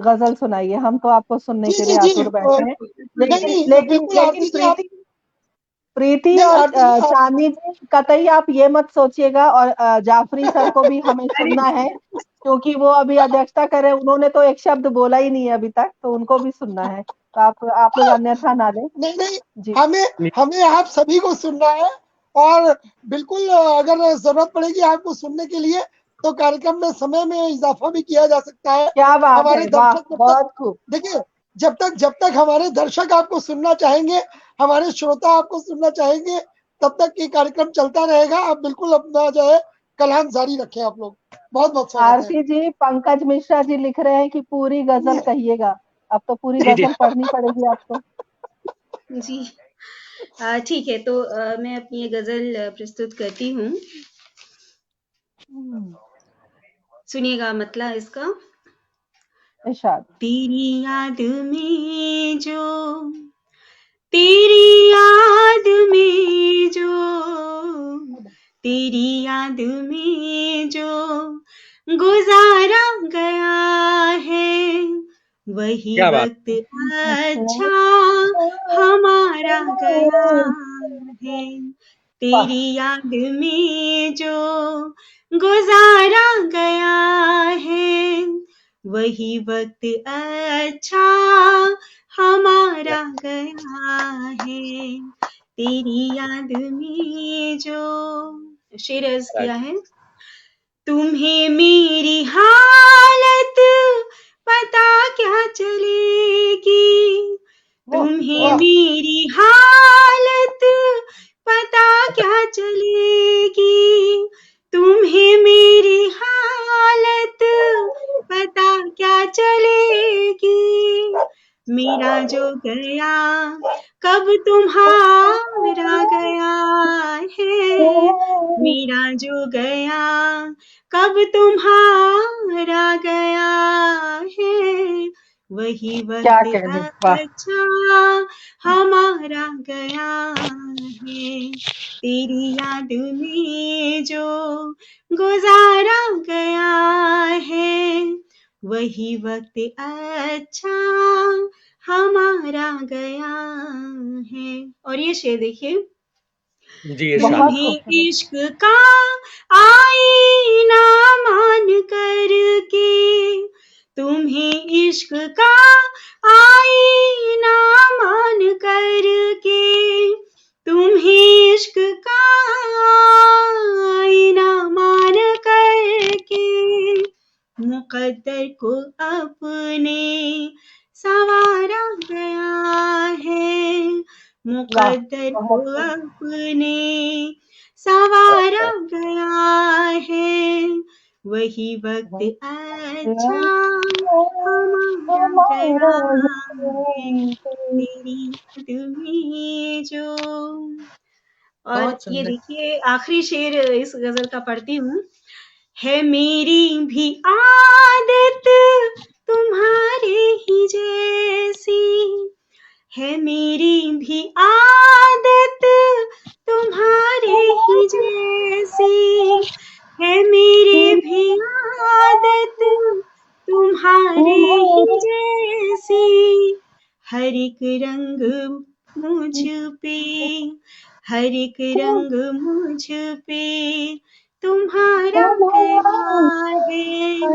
गजल सुनाइए। हम तो आपको सुनने जी के जी लिए जी आतुर बैठे हैं। नहीं लेकिन नहीं लेकिन बिल्कुल लेकिन आरती जी आप। प्रीति नहीं और आरती जी आप। चांदनी जी, कतई आप ये मत सोचिएगा। और जाफरी सर को भी हमें अरे सुनना है, क्योंकि वो अभी अध्यक्षता कर रहे हैं। उन्होंने तो एक शब्द बोला ही नहीं है अभी तक, तो उनको भी सुनना है। तो आप लोग अन्यथा ना लें। नहीं नहीं जी। हमें हमें आप सभी को सुनना है। और बिल्कुल अगर जरूरत पड़ेगी आपको सुनने के लिए तो कार्यक्रम में समय में इजाफा भी किया जा सकता है। क्या बात हमारे है, वाह, दर्शक जब तक बहुत खूब। देखिए जब तक हमारे दर्शक आपको सुनना चाहेंगे, हमारे श्रोता आपको सुनना चाहेंगे, तब तक ये कार्यक्रम चलता रहेगा। आप बिल्कुल अपना जो है कलाम जारी रखें। आप लोग बहुत बहुत स्वागत है। आरती जी, पंकज मिश्रा जी लिख रहे हैं कि पूरी गजल कहिएगा। अब तो पूरी गजल पढ़नी पड़ेगी आपको। जी। ठीक है, तो मैं अपनी ये गजल प्रस्तुत करती हूँ। सुनिएगा मतलब इसका। इरशाद। तेरी याद में जो, तेरी याद में जो, तेरी याद में जो गुजारा गया है, वही क्या बात। वक्त अच्छा हमारा गया है। तेरी याद में जो गुजारा गया है, वही वक्त अच्छा हमारा गया है। तेरी याद में जो, शेर अर्ज किया है। तुम्हें मेरी हालत पता क्या चलेगी, तुम्हें वाह मेरी हालत पता क्या चलेगी, तुम्हें मेरी हालत पता क्या चलेगी। मेरा जो गया कब तुम्हारा गया है, मेरा जो गया कब तुम्हारा गया है, वही क्या वक्त कहने, वाह। अच्छा हमारा गया है। तेरी याद में जो गुजारा गया है, वही वक्त अच्छा हमारा गया है। और ये शेर देखिए। जी इरशाद। बहुत तुम्हें खूबसूरत। इश्क का आईना मान करके, तुम्हें इश्क का आईना मान करके, तुम्हें इश्क का आईना मान करके, मुकद्दर को अपने संवारा गया है, वाह, मुकद्दर को बहुत खूब। अपने संवारा गया है, वही वक्त अच्छा हमारा गया है। तेरी याद में जो। और बहुत ये सुंदर। देखिए आखिरी शेर इस गजल का पढ़ती हूँ। है मेरी भी आदत तुम्हारे ही जैसी, है मेरी भी आदत तुम्हारे ही जैसी, है मेरी भी आदत तुम्हारे ही जैसी, हर एक रंग मुझ पे, हर एक रंग मुझ पे तुम्हारा गया है,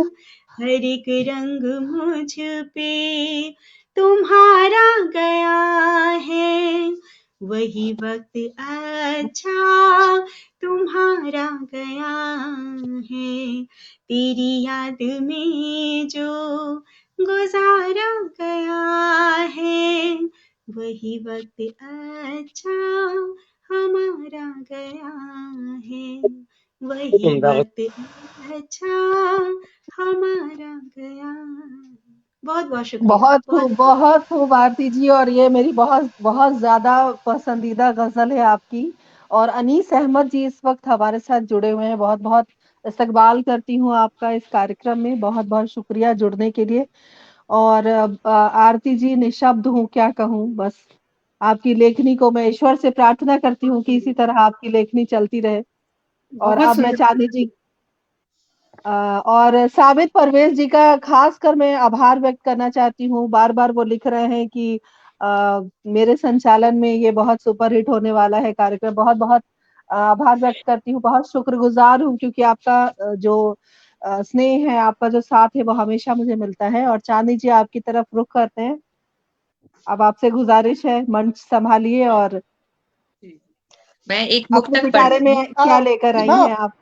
हर एक रंग मुझ पे तुम्हारा गया है, वही वक्त अच्छा तुम्हारा गया है। तेरी याद में जो गुजारा गया है, वही वक्त अच्छा हमारा गया है, वही सुंदर। वक्त अच्छा हमारा गया। बहुत बहुत शुक्रिया। बहुत खूब आरती जी। और ये मेरी बहुत बहुत ज्यादा पसंदीदा गजल है आपकी। और अनीस अहमद जी इस वक्त हमारे साथ जुड़े हुए हैं। बहुत बहुत इस्तकबाल करती हूँ आपका इस कार्यक्रम में। बहुत बहुत शुक्रिया जुड़ने के लिए। और आरती जी निशब्द हूँ, क्या कहूँ। बस आपकी लेखनी को मैं ईश्वर से प्रार्थना करती हूँ कि इसी तरह आपकी लेखनी चलती रहे। और बहुत अब मैं सुंदर। चांदी जी और साबित परवेज जी का खास कर मैं आभार व्यक्त करना चाहती हूँ। बार बार वो लिख रहे हैं कि मेरे संचालन में ये बहुत सुपरहिट होने वाला है कार्यक्रम। बहुत बहुत आभार व्यक्त करती हूँ। बहुत शुक्रगुजार हूँ क्योंकि आपका जो स्नेह है, आपका जो साथ है वो हमेशा मुझे मिलता है। और चांदी जी आपकी तरफ रुख करते हैं। अब आपसे गुजारिश है, मंच संभालिए और मैं एक अपने मुक्तक पिटारे में पढ़ती क्या लेकर आई विभा हैं आप।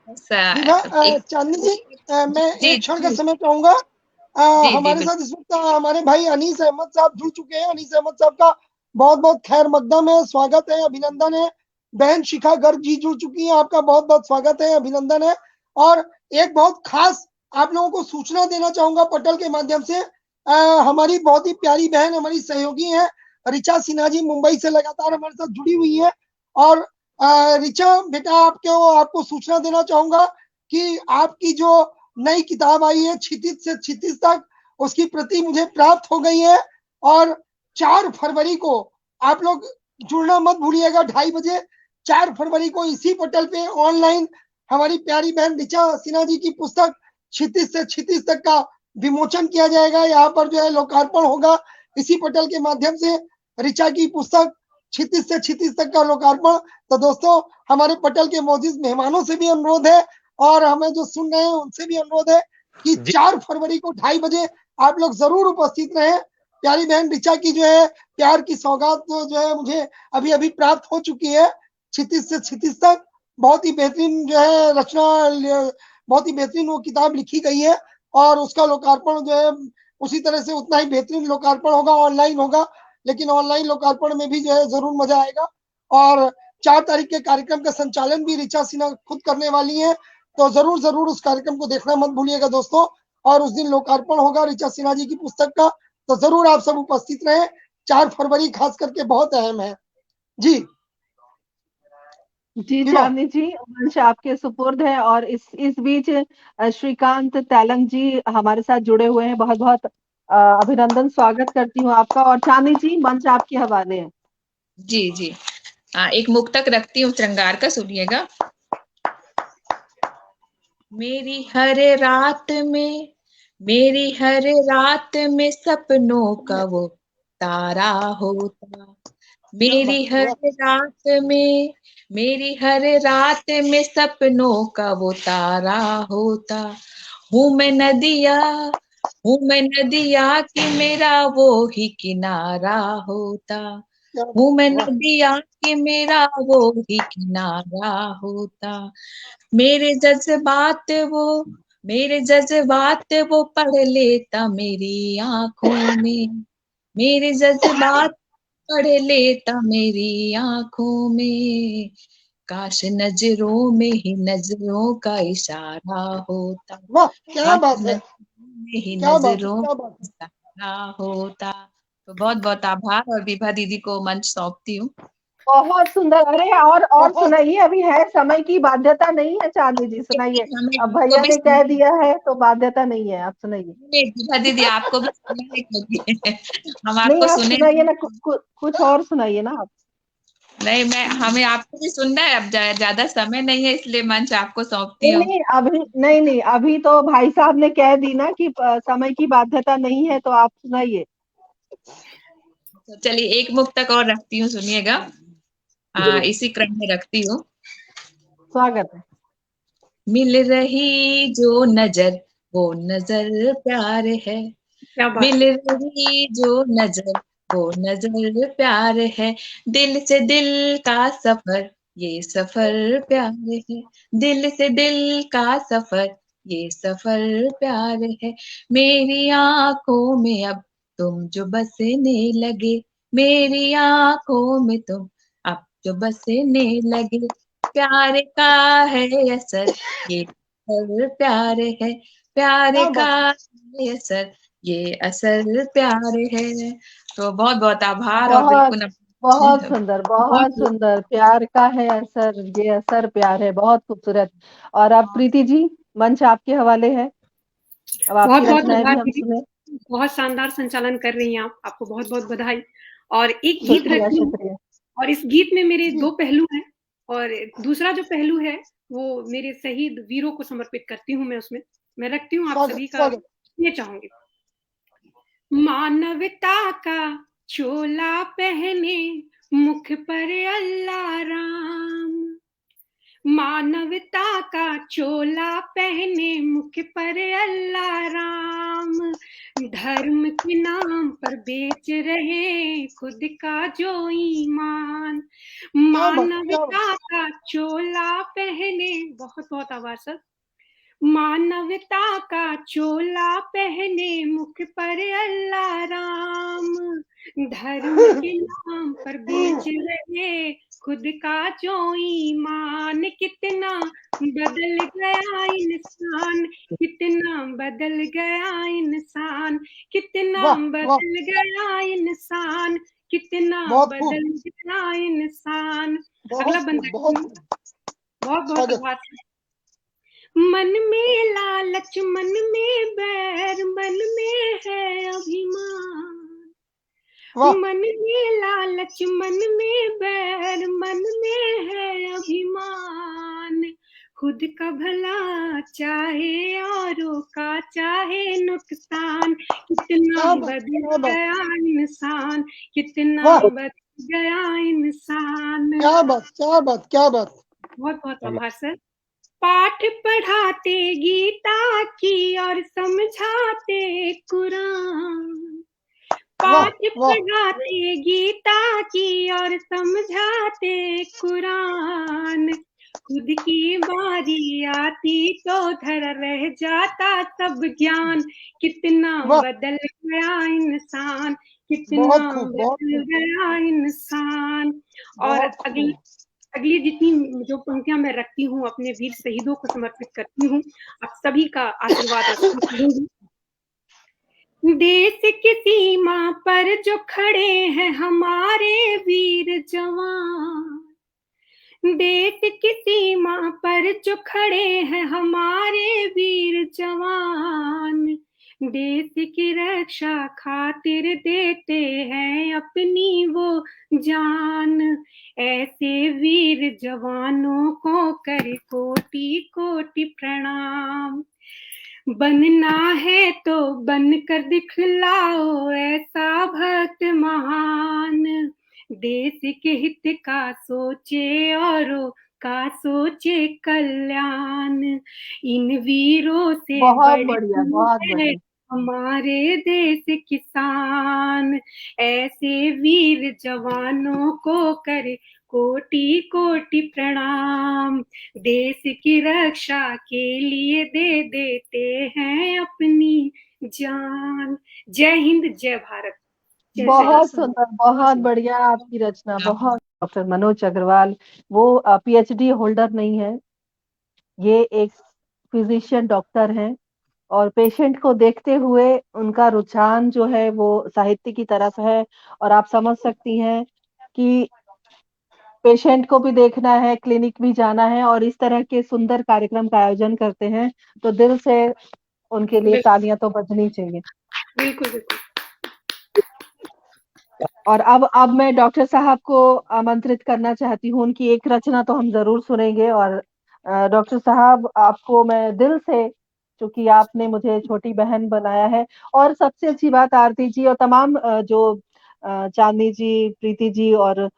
विभा एक चांदनी जी, मैं जी एक क्षण का जी समय चाहूंगा। जी जी हमारे साथ बिल्कुल। इस वक्त हमारे भाई अनीस अहमद साहब जुड़ चुके हैं। अनीस अहमद साहब का बहुत बहुत खैर मकदम है, स्वागत है, अभिनंदन है। बहन शिखा गर्ग जी जुड़ चुकी हैं, आपका बहुत बहुत स्वागत है, अभिनंदन है। और एक बहुत खास आप लोगों को सूचना देना चाहूंगा पटल के माध्यम से। हमारी बहुत ही प्यारी बहन, हमारी सहयोगी है ऋचा सिन्हा जी, मुंबई से लगातार हमारे साथ जुड़ी हुई है। और ऋचा बेटा, आपको सूचना देना चाहूंगा कि आपकी जो नई किताब आई है क्षितिज से क्षितिज तक, उसकी प्रति मुझे प्राप्त हो गई है। और 4 फरवरी को आप लोग जुड़ना मत भूलिएगा, 2:30 बजे 4 फरवरी को इसी पटल पे ऑनलाइन हमारी प्यारी बहन ऋचा सिन्हा जी की पुस्तक क्षितिज से क्षितिज तक का विमोचन किया जाएगा। यहाँ पर जो है लोकार्पण होगा इसी पटल के माध्यम से, ऋचा की पुस्तक क्षितिज से क्षितिज तक का लोकार्पण। तो दोस्तों, हमारे पटल के मौजूद मेहमानों से भी अनुरोध है और हमें जो सुन रहे हैं उनसे भी अनुरोध है कि जी 4 फरवरी को 2:30 बजे आप लोग जरूर उपस्थित रहें। प्यारी बहन ऋचा की जो है प्यार की सौगात तो जो है मुझे अभी अभी प्राप्त हो चुकी है। क्षितिज से क्षितिज तक बहुत ही बेहतरीन जो है रचना, बहुत ही बेहतरीन वो किताब लिखी गई है। और उसका लोकार्पण जो है उसी तरह से उतना ही बेहतरीन लोकार्पण होगा, ऑनलाइन होगा। लेकिन ऑनलाइन लोकार्पण में भी जो है जरूर मजा आएगा। और 4 तारीख के कार्यक्रम का संचालन भी ऋचा सिन्हा खुद करने वाली है। तो जरूर जरूर उस कार्यक्रम को देखना मत भूलिएगा दोस्तों। और उस दिन लोकार्पण होगा ऋचा सिन्हा जी की पुस्तक का। तो जरूर आप सब उपस्थित रहे। 4 फरवरी खास करके बहुत अहम है जी। जी विभा, चांदनी जी, मंच आपके सुपुर्द है। और इस बीच श्रीकांत तैलंग जी हमारे साथ जुड़े हुए हैं। बहुत बहुत अभिनंदन, स्वागत करती हूँ आपका। और चांदनी जी, मंच आपके हवाले है। जी जी एक मुक्तक रखती हूँ श्रृंगार का, सुनिएगा। मेरी हर रात में, मेरी हर रात में सपनों का वो तारा होता। क्या मेरी बात, हर वाह। रात में, मेरी हर रात में सपनों का वो तारा होता। हूँ मैं नदिया, हूँ मैं नदिया कि मेरा वो ही किनारा होता। क्या हूँ बात, मैं वाह। नदिया कि मेरा वो ही किनारा होता। मेरे जज्बात वो, मेरे जज्बात वो पढ़ लेता मेरी आंखों में। मेरे जज्बात पढ़ लेता मेरी आंखों में। काश नजरों में ही नजरों का इशारा होता। वाह, क्या काश बात है, नजरों में ही क्या बात है, नजरों क्या का बात है। इशारा होता। तो बहुत बहुत आभार, और विभा दीदी को मंच सौंपती हूँ। बहुत सुंदर। अरे और बहुत सुनाइए, अभी है, समय की बाध्यता नहीं है। चांदनी जी सुनाइए। हमें अब आपको भैया भी ने कह सुनना दिया है तो बाध्यता नहीं है, आप सुनाइए। है, विभा दीदी आपको भी सुनना है, क्योंकि हम नहीं, आपको आप सुने सुनाइए ना, कुछ और सुनाइए ना आप। नहीं। हमें आपको भी सुनना है। अब ज्यादा समय नहीं है, इसलिए मंच आपको सौंपती नहीं हूँ। नहीं, अभी नहीं नहीं, अभी तो भाई साहब ने कह दी ना कि समय की बाध्यता नहीं है, तो आप सुनाइए। तो चलिए एक मुक्तक और रखती हूँ, सुनिएगा। जरूर। इसी क्रम में रखती हूँ। स्वागत है। मिल रही जो नजर, वो नजर प्यार है। क्या बात मिल है। रही जो नजर, वो नजर प्यार है। दिल से दिल का सफर, ये सफर प्यार है। दिल से दिल का सफर, ये सफर प्यार है। मेरी आंखों में अब तुम जो बसने लगे, मेरी आंखों में तुम अब जो बसने लगे, प्यार का है असर, ये असर प्यार है, प्यार क्या का बात, है असर, ये असर प्यार है। तो बहुत बहुत आभार और बहुत बिल्कुल बहुत बहुत सुंदर, बहुत सुंदर। प्यार का है असर, ये असर प्यार है। बहुत खूबसूरत। और अब प्रीति जी, मंच आपके हवाले है। अब बहुत आपकी बहुत रचनाएं भी आभार हम दीदी, सुने। बहुत शानदार संचालन कर रही हैं आप, आपको बहुत बहुत बधाई। और एक गीत शुक्रिया, रखी हूँ, शुक्रिया। और इस गीत में मेरे जी, 2 पहलू हैं, और दूसरा जो पहलू है वो मेरे शहीद वीरों को समर्पित करती हूँ मैं उसमें। मैं रखती हूँ आप स्वागत सभी का स्वागत। ये चाहूंगी। मानवता का चोला पहने मुख पर अल्लाह राम, मानवता का चोला पहने मुख पर अल्लाह राम, धर्म के नाम पर बेच रहे खुद का जो ईमान, क्या बात, क्या बात, मानवता का चोला पहने, बहुत बहुत आभार सर, मानवता का चोला पहने मुख पर अल्लाह राम, धर्म के नाम पर बेच रहे खुद का जो ईमान, कितना बदल गया इंसान, कितना बदल गया इंसान, कितना वाह वाह, बदल गया इंसान, कितना बहुत खूब, बदल गया इंसान। अगला बहुत खूब, बंदा बहुत खूब। बहुत बहुत स्वागत। आभार। मन में लालच, मन में बैर, मन में है अभिमान, वाह, मन में लालच, मन में बैर, मन में है अभिमान, खुद का भला चाहे औरों का चाहे नुकसान, कितना क्या बात, बदल क्या बात, गया इंसान, कितना वाह, बदल गया इंसान। क्या बात, क्या बात, क्या बात। बहुत बहुत आभार सर। पाठ पढ़ाते गीता की और समझाते कुरान, वाह पाठ वाह, पढ़ाते गीता की और समझाते कुरान, खुद की बारी आती तो धर रह जाता सब ज्ञान, कितना वाह, बदल गया इंसान, कितना बहुत खूब, बहुत बदल खूब, गया इंसान। और बहुत अगली खूब। अगली जितनी जो पंक्तियां मैं रखती हूँ अपने वीर शहीदों को समर्पित करती हूँ, आप सभी का आशीर्वाद आशीष करूंगी। देश की सीमा पर जो खड़े हैं हमारे वीर जवान, देश की सीमा पर जो खड़े हैं हमारे वीर जवान, देश की रक्षा खातिर देते हैं अपनी वो जान, ऐसे वीर जवानों को कर कोटि कोटि प्रणाम, बनना है तो बन कर दिखलाओ ऐसा भक्त महान, देश के हित का सोचे औरों का सोचे कल्याण, इन वीरों से बहुत बड़े बढ़िया, बहुत है बढ़िया। हमारे देश किसान, ऐसे वीर जवानों को करे कोटि कोटि प्रणाम, देश की रक्षा के लिए दे देते हैं अपनी जान। जय हिंद, जय भारत, जय बहुत शहीद। सुंदर, बहुत बढ़िया आपकी रचना। बहुत। डॉक्टर मनोज अग्रवाल वो पीएचडी होल्डर नहीं है, ये एक फिजिशियन डॉक्टर हैं, और पेशेंट को देखते हुए उनका रुझान जो है वो साहित्य की तरफ है। और आप समझ सकती हैं कि पेशेंट को भी देखना है, क्लिनिक भी जाना है, और इस तरह के सुंदर कार्यक्रम का आयोजन करते हैं, तो दिल से उनके लिए बिल्कुल तालियां तो बजनी चाहिए। बिल्कुल बिल्कुल। और अब मैं डॉक्टर साहब को आमंत्रित करना चाहती हूँ, उनकी एक रचना तो हम जरूर सुनेंगे। और डॉक्टर साहब, आपको मैं दिल से, चूंकि आपने मुझे छोटी बहन बनाया है, और सबसे अच्छी बात आरती जी और तमाम जो चांदनी जी, प्रीति जी और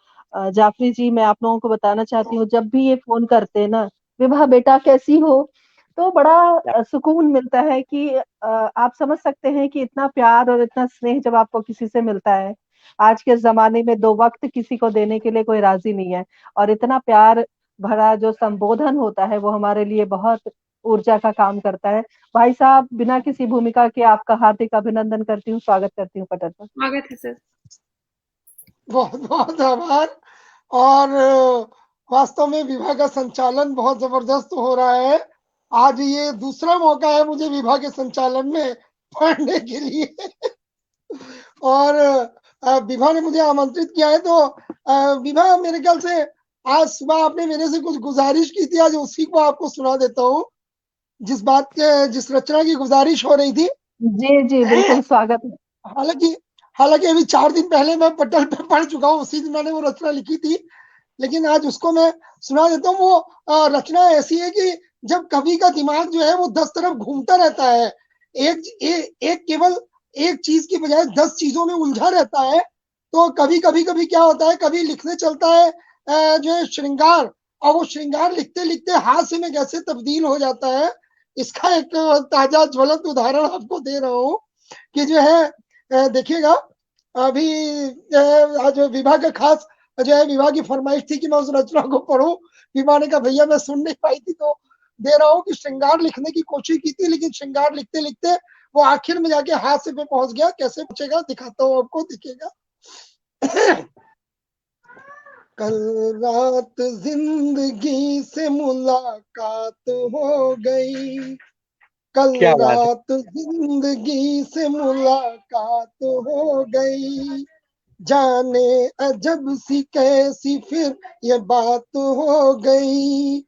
जाफरी जी, मैं आप लोगों को बताना चाहती हूँ, जब भी ये फोन करते हैं ना, विभा बेटा कैसी हो, तो बड़ा सुकून मिलता है कि आप समझ सकते हैं कि इतना प्यार और इतना स्नेह जब आपको किसी से मिलता है। आज के जमाने में दो वक्त किसी को देने के लिए कोई राजी नहीं है, और इतना प्यार भरा जो संबोधन होता है वो हमारे लिए बहुत ऊर्जा का काम करता है। भाई साहब, बिना किसी भूमिका के आपका हार्दिक अभिनंदन करती हूँ, स्वागत करती हूँ पटल पर। स्वागत है सर। बहुत बहुत आभार। और वास्तव में विवाह का संचालन बहुत जबरदस्त हो रहा है। आज ये दूसरा मौका है मुझे विवाह के संचालन में पढ़ने के लिए। और विभा ने मुझे आमंत्रित किया है, तो विभा, मेरे ख्याल से आज सुबह आपने मेरे से कुछ गुजारिश की थी, आज उसी को आपको सुना देता हूँ। जिस रचना की गुजारिश हो रही थी। जी जी बिल्कुल, स्वागत है। हालांकि अभी 4 दिन पहले मैं पटल पे पढ़ चुका हूँ, उसी दिन मैंने वो रचना लिखी थी, लेकिन आज उसको मैं सुना देता हूँ। वो रचना ऐसी है कि जब कवि का दिमाग जो है वो 10 तरफ घूमता रहता है, केवल एक चीज की बजाय 10 चीजों में उलझा रहता है, तो कभी क्या होता है, कभी लिखने चलता है जो है श्रृंगार, और वो श्रृंगार लिखते लिखते हास्य में कैसे तब्दील हो जाता है, इसका एक ताजा ज्वलंत उदाहरण आपको दे रहा हूँ कि जो है देखिएगा। अभी आज विवाह का खास जो है, विवाह की फरमाइश थी कि मैं उस रचना को पढ़ूं। विवाह ने कहा भैया मैं सुन नहीं पाई थी, तो दे रहा हूँ कि श्रृंगार लिखने की कोशिश की थी, लेकिन श्रृंगार लिखते लिखते वो आखिर में जाके हास्य पे पहुंच गया। कैसे पहुंचेगा दिखाता हूँ आपको, दिखेगा। कल रात जिंदगी से मुलाकात हो गई, कल क्या बात है। रात जिंदगी से मुलाकात हो गई, जाने अजब सी कैसी फिर ये बात हो गई,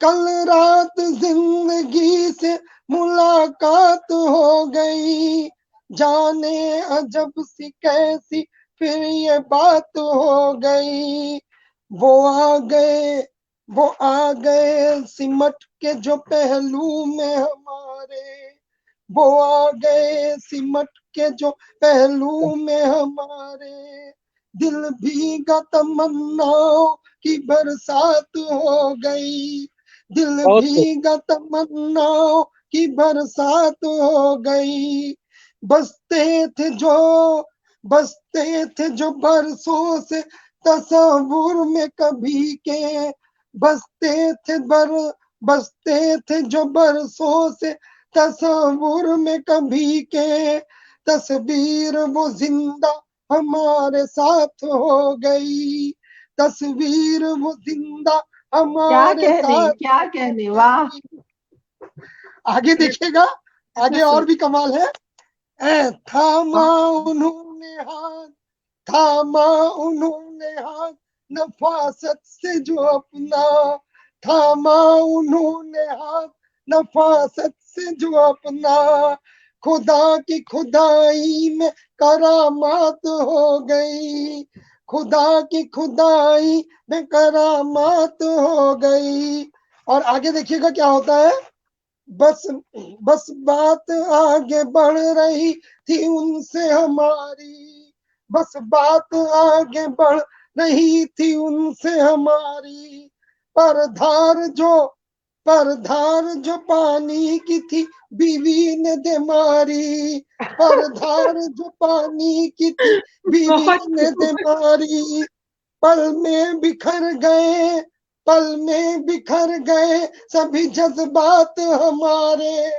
कल रात जिंदगी से मुलाकात हो गई, जाने अजब सी कैसी फिर ये बात हो गई, वो आ गए सिमट के जो पहलू में हमारे, वो आ गए सिमट के जो पहलू में हमारे, दिल भीगा तमन्नाओं की बरसात हो गई, दिल भीगा तमन्नाओं की बरसात हो गई, बसते थे जो बरसों से तस्वुर में कभी के, बसते थे जो बरसों से तस्वुर में कभी के, तस्वीर वो जिंदा हमारे साथ हो गई, तस्वीर वो जिंदा हमारे साथ। क्या कहने, वाह। आगे देखिएगा, आगे और भी कमाल है। थामा उन्होंने हाथ नफासत से जो अपना, थामा उन्होंने हाथ नफासत से जो अपना, खुदा की खुदाई में करामात हो गई, खुदा की खुदाई में करामात हो गई। और आगे देखिएगा क्या होता है। बस बात आगे बढ़ रही थी उनसे हमारी, बस बात आगे बढ़ रही थी उनसे हमारी, पर धार जो पानी की थी बीवी ने दे मारी, पर धार जो पानी की थी बीवी ने दे मारी, पल में बिखर गए सभी जज्बात हमारे,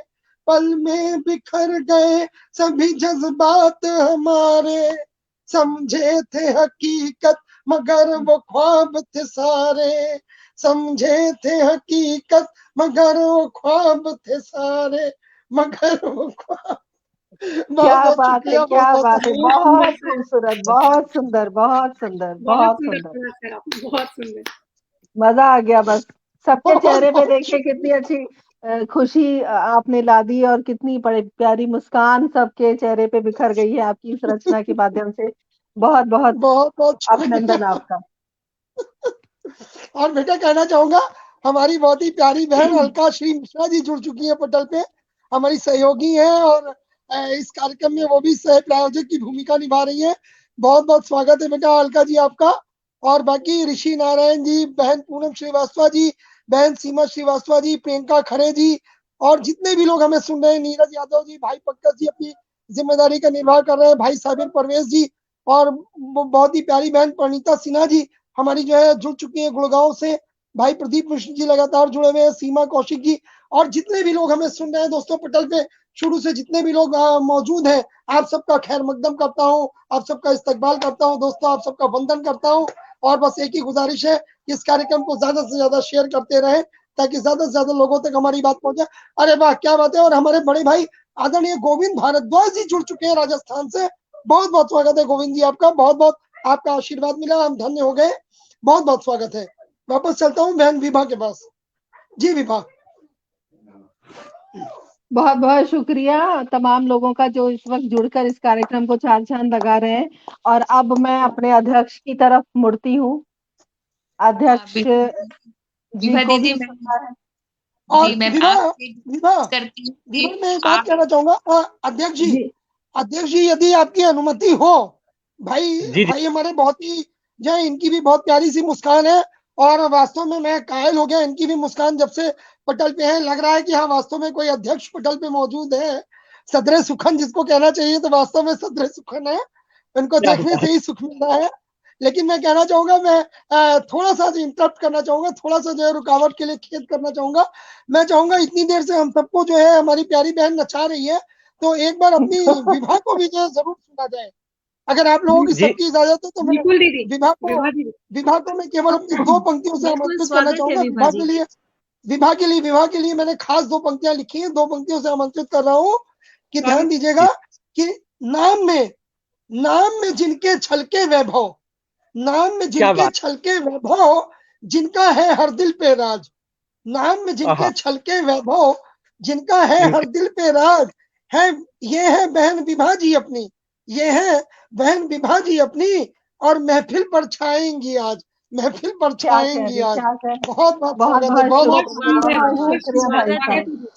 पल में बिखर गए सभी जज्बात हमारे, समझे थे हकीकत मगर वो ख्वाब थे सारे, समझे थे हकीकत मगर वो ख्वाब थे सारे, मगर वो ख्वाब। क्या बात है, क्या बात है, बहुत खूबसूरत, बहुत सुंदर, बहुत सुंदर, बहुत सुंदर, बहुत सुंदर। मजा आ गया। बस सबके चेहरे पे देखिए कितनी अच्छी खुशी आपने ला दी, और कितनी बड़ी प्यारी मुस्कान सबके चेहरे पे बिखर गई है आपकी इस रचना के माध्यम से। बहुत बहुत बहुत अभिनंदन आपका। और बेटा कहना चाहूंगा, हमारी बहुत ही प्यारी बहन अलका श्री मिश्रा जी जुड़ चुकी है पटल पे, हमारी सहयोगी है, और इस कार्यक्रम में वो भी सह प्रायोजक की भूमिका निभा रही है। बहुत बहुत स्वागत है बेटा अलका जी आपका। और बाकी ऋषि नारायण जी, बहन पूनम श्रीवास्तव जी, बहन सीमा श्रीवास्तव जी, प्रियंका खरे जी, और जितने भी लोग हमें सुन रहे हैं, नीरज यादव जी, भाई पंकज जी अपनी जिम्मेदारी का निर्वाह कर रहे हैं, भाई साबिर परवेज जी, और बहुत ही प्यारी बहन प्रणीता सिन्हा जी हमारी जो है जुड़ चुकी है गुड़गांव से, भाई प्रदीप मिश्र जी लगातार जुड़े हुए हैं, सीमा कौशिक जी, और जितने भी लोग हमें सुन रहे हैं दोस्तों, पटल पे शुरू से जितने भी लोग मौजूद हैं, आप सबका खैर मकदम करता हूँ, आप सबका इस्तकबाल करता हूँ दोस्तों, आप सबका वंदन करता हूँ। और बस एक ही गुजारिश है कि इस कार्यक्रम को ज्यादा से ज्यादा शेयर करते रहें ताकि ज्यादा से ज्यादा लोगों तक हमारी बात पहुंचे। अरे वाह, क्या बात है। और हमारे बड़े भाई आदरणीय गोविंद भारद्वाज जी जुड़ चुके हैं राजस्थान से। बहुत बहुत स्वागत है गोविंद जी आपका, बहुत बहुत आपका आशीर्वाद मिला, हम धन्य हो गए, बहुत बहुत स्वागत है। वापस चलता हूँ बहन विभा के पास। जी विभा। बहुत बहुत शुक्रिया तमाम लोगों का जो इस वक्त जुड़कर इस कार्यक्रम को चार चांद लगा रहे हैं। और अब मैं अपने अध्यक्ष की तरफ मुड़ती हूँ। अध्यक्ष जी विभा को भी दीदी, सुनना है। और जी मैं विभा आपसे विभा करती हूँ विभा कि मैं एक बात आप कहना चाहूंगा अध्यक्ष जी यदि आपकी अनुमति हो। भाई जी भाई हमारे बहुत ही जो है, इनकी भी बहुत प्यारी सी मुस्कान है और वास्तव में मैं कायल हो गया इनकी भी मुस्कान जब से पटल पे है। लग रहा है कि हाँ वास्तव में कोई अध्यक्ष पटल पे मौजूद है। सदरे सुखन जिसको कहना चाहिए, तो वास्तव में सदरे सुखन है। इनको क्या देखने बात से ही सुख मिल रहा है। लेकिन मैं कहना चाहूंगा, मैं थोड़ा सा इंटरप्ट करना चाहूंगा, थोड़ा सा जो है रुकावट के लिए खेद करना चाहूंगा। मैं चाहूंगा इतनी देर से हम सबको जो है हमारी प्यारी बहन नचा रही है, तो एक बार अपनी विभा को भी जो है जरूर सुना जाए। अगर आप लोगों की जी सबकी इजाजत है तो मैं बिल्कुल दीदी, विभा को विभा दीदी। विभा को मैं केवल अपनी दो पंक्तियों से बिल्कुल आमंत्रित करना स्वागत है चाहूंगा। विभा जी। विभा के लिए मैंने खास दो पंक्तियां लिखी हैं, दो पंक्तियों से आमंत्रित कर रहा हूँ कि ध्यान स्वागत दीजिएगा कि नाम में जिनके छलके वैभव, नाम में क्या जिनके बात। छलके वैभव, जिनका है हर दिल पे राज। नाम में आहा, जिनके छलके वैभव, जिनका है हर दिल पे राज है। ये है बहन विभा जी अपनी, ये है बहन विभा जी अपनी, और महफिल पर छाएंगी आज, महफिल पर क्या कह छाएंगी रही, आज। क्या कह बहुत बहुत बहुत स्वागत है, बहुत बहुत बहुत बहुत शुक्रिया, सुंदर, शुक्रिया। बहुत बहुत शुक्रिया भाई स्वागत है साहब। दीदी।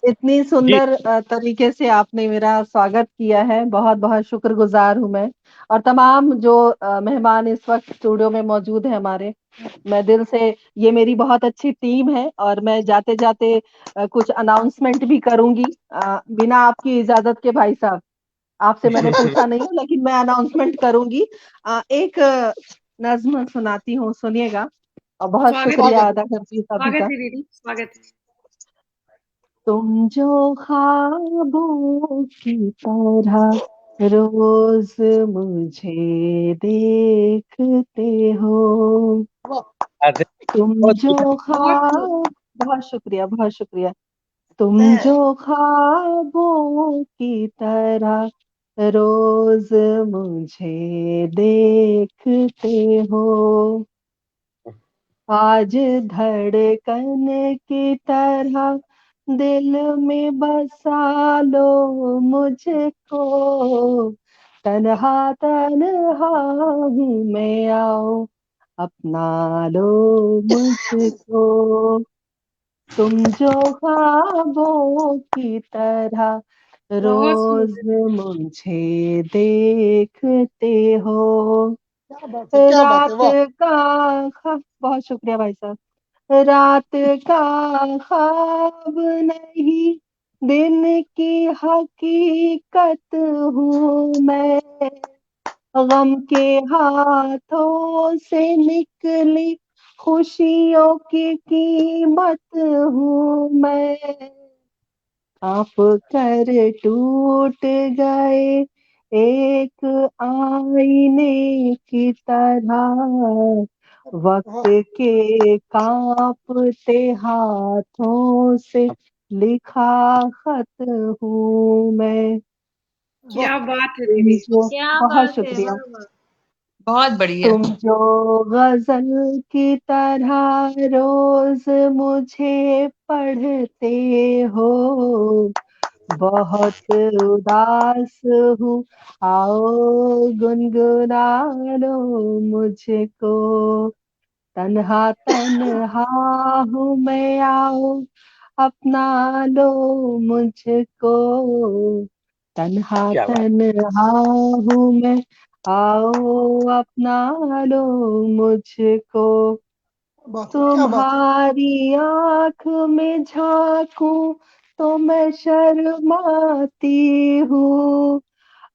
इतनी जी सुंदर तरीके से आपने मेरा स्वागत किया है, बहुत बहुत शुक्रगुजार हूं मैं। और तमाम जो मेहमान इस वक्त स्टूडियो में मौजूद है हमारे, मैं दिल से, ये मेरी बहुत अच्छी टीम है और मैं जाते जाते कुछ अनाउंसमेंट भी करूंगी बिना आपकी इजाजत के भाई साहब। आपसे मैंने पूछा नहीं है लेकिन मैं अनाउंसमेंट करूंगी। एक नज्म सुनाती हूँ, सुनिएगा। और बहुत स्वागत है, शुक्रिया स्वागत अदा करती हूँ सभी स्वागत का। है दीदी, स्वागत है। तुम जो ख्वाबों की तरह रोज मुझे देखते हो, बात है। तुम बहुत जो बहुत खूब। ख्वाब, बहुत शुक्रिया, बहुत शुक्रिया। तुम जो ख्वाबों की तरह रोज मुझे देखते हो, आज धड़कन की तरह दिल में बसा लो मुझको, तन्हा तन्हा हूँ मैं, आओ अपना लो मुझको। तुम जो ख्वाबों की तरह बहुत रोज सुंदर। मुझे देखते हो, क्या बात है, क्या बात है, रात वाह। का बहुत शुक्रिया भाई साहब। रात का ख्वाब नहीं, दिन की हकीकत हूँ मैं, गम के हाथों से निकली खुशियों की कीमत हूँ मैं। आप कर टूट गए एक आईने की तरह, वाह, वक्त के कांपते हाथों से लिखा खत हूँ मैं। वाह। क्या बात है तुम दीदी। जो, क्या बहुत बात है, शुक्रिया। वाह वाह। बहुत बढ़िया। तुम जो गजल की तरह रोज मुझे पढ़ते हो, बहुत उदास हूँ, आओ गुनगुना लो मुझको, तन्हा तन्हा हूँ मैं, आओ अपना लो मुझको, तन्हा क्या बात। तन्हा हूँ मैं, आओ अपना लो मुझको। बात है, क्या बात है। तुम्हारी आंख में झांकूं तो मैं शर्माती हूँ,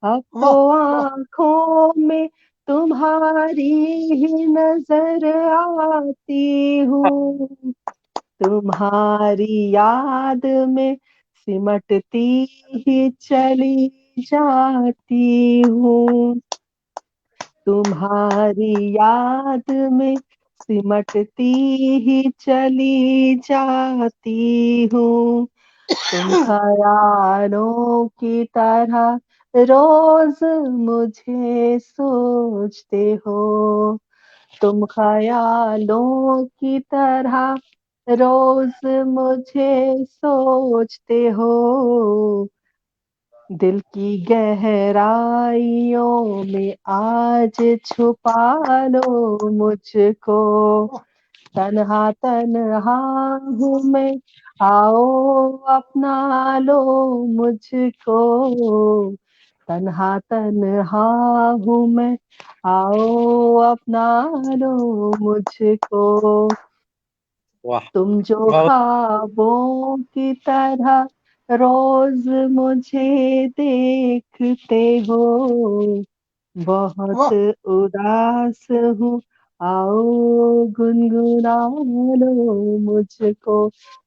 अब तो वाह वाह। आंखों में तुम्हारी ही नजर आती हूँ। तुम्हारी याद में सिमटती ही चली जाती हूँ, तुम्हारी याद में सिमटती ही चली जाती हूँ। तुम ख्यालों की तरह रोज मुझे सोचते हो, तुम ख्यालों की तरह रोज मुझे सोचते हो, दिल की गहराइयों में आज छुपा लो मुझको, तन्हा तन्हा हूँ मैं, आओ अपना लो मुझको, तन्हा तन्हा हूँ मैं, आओ अपना लो मुझको, वाह, तुम जो बहुत ख्वाबों की तरह रोज मुझे देखते हो, बहुत वाह उदास हूँ, आओ गुनगुना लो मुझको।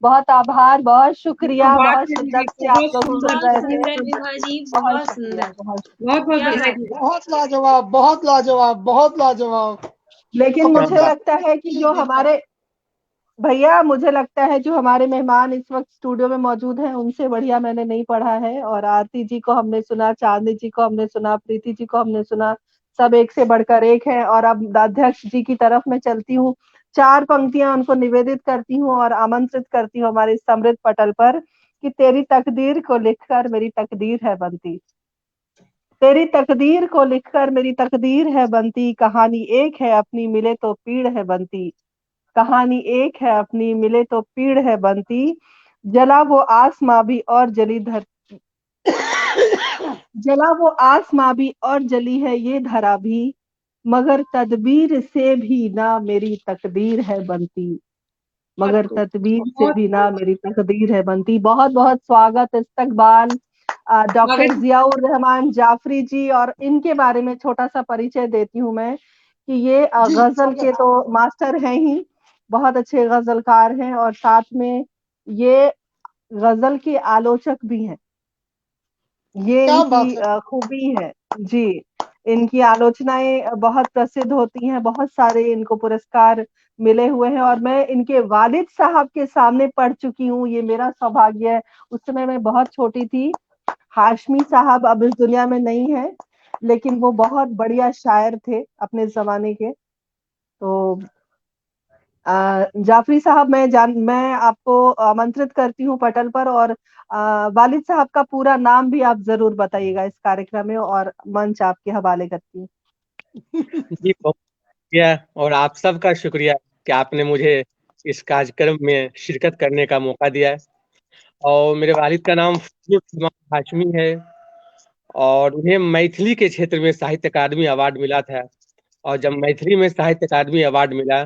बहुत आभार, बहुत शुक्रिया, बहुत बहुत सुंदर सुंदर, से आप बहुत लोग सुन सुंदर, बहुत रहे थे। सुंदर विभा जी, बहुत बहुत शुक्रिया, सुंदर, बहुत बहुत बहुत क्या बधाई बात है। बहुत लाजवाब, बहुत लाजवाब, बहुत लाजवाब। लेकिन तो मुझे पंडित लगता है कि जो हमारे भैया, मुझे लगता है जो हमारे मेहमान इस वक्त स्टूडियो में मौजूद हैं, उनसे बढ़िया मैंने नहीं पढ़ा है। और आरती जी को हमने सुना, चांदनी जी को हमने सुना, प्रीति जी को हमने सुना, सब एक से बढ़कर एक है। और अब अध्यक्ष जी की तरफ मैं चलती हूँ, 4 पंक्तियां उनको निवेदित करती हूँ और आमंत्रित करती हूँ हमारे समृद्ध पटल पर कि तेरी तकदीर को लिखकर मेरी तकदीर है बनती, तेरी तकदीर को लिखकर मेरी तकदीर है बनती, कहानी एक है अपनी मिले तो पीड़ है बनती, कहानी एक है अपनी मिले तो पीड़ है बनती, जला वो आसमां भी और जली धरती, जला वो आसमां भी और जली है ये धरा भी, मगर तदबीर से भी ना मेरी तकदीर है बनती, मगर खूब, तदबीर से बहुत भी ना मेरी तकदीर है बनती। बहुत बहुत स्वागत, इस्तकबाल डॉक्टर स्वागत। जियाउर रहमान जाफरी जी। और इनके बारे में छोटा सा परिचय देती हूँ मैं कि ये जी गजल के स्वागत। तो मास्टर हैं ही, बहुत अच्छे गजलकार हैं और साथ में ये गजल के आलोचक भी हैं, ये क्या बात इनकी है। खूबी है जी। इनकी आलोचनाएं बहुत प्रसिद्ध होती हैं, बहुत सारे इनको पुरस्कार मिले हुए हैं और मैं इनके वालिद साहब के सामने पढ़ चुकी हूँ, ये मेरा सौभाग्य है। उस समय मैं बहुत छोटी थी, हाशमी साहब अब इस दुनिया में नहीं है, लेकिन वो बहुत बढ़िया शायर थे अपने जमाने के। तो जाफरी साहब, मैं आपको आमंत्रित करती हूँ पटल पर, और वालिद साहब का पूरा नाम भी आप जरूर बताइएगा इस कार्यक्रम में, और मंच आपके हवाले करती हूँ। जी, बहुत शुक्रिया और आप सबका शुक्रिया कि आपने मुझे इस कार्यक्रम में शिरकत करने का मौका दिया है। और मेरे वालिद का नाम फजलुर रहमान हाशमी है और उन्हें मैथिली के क्षेत्र में साहित्य अकादमी अवार्ड मिला था। और जब मैथिली में साहित्य अकादमी अवार्ड मिला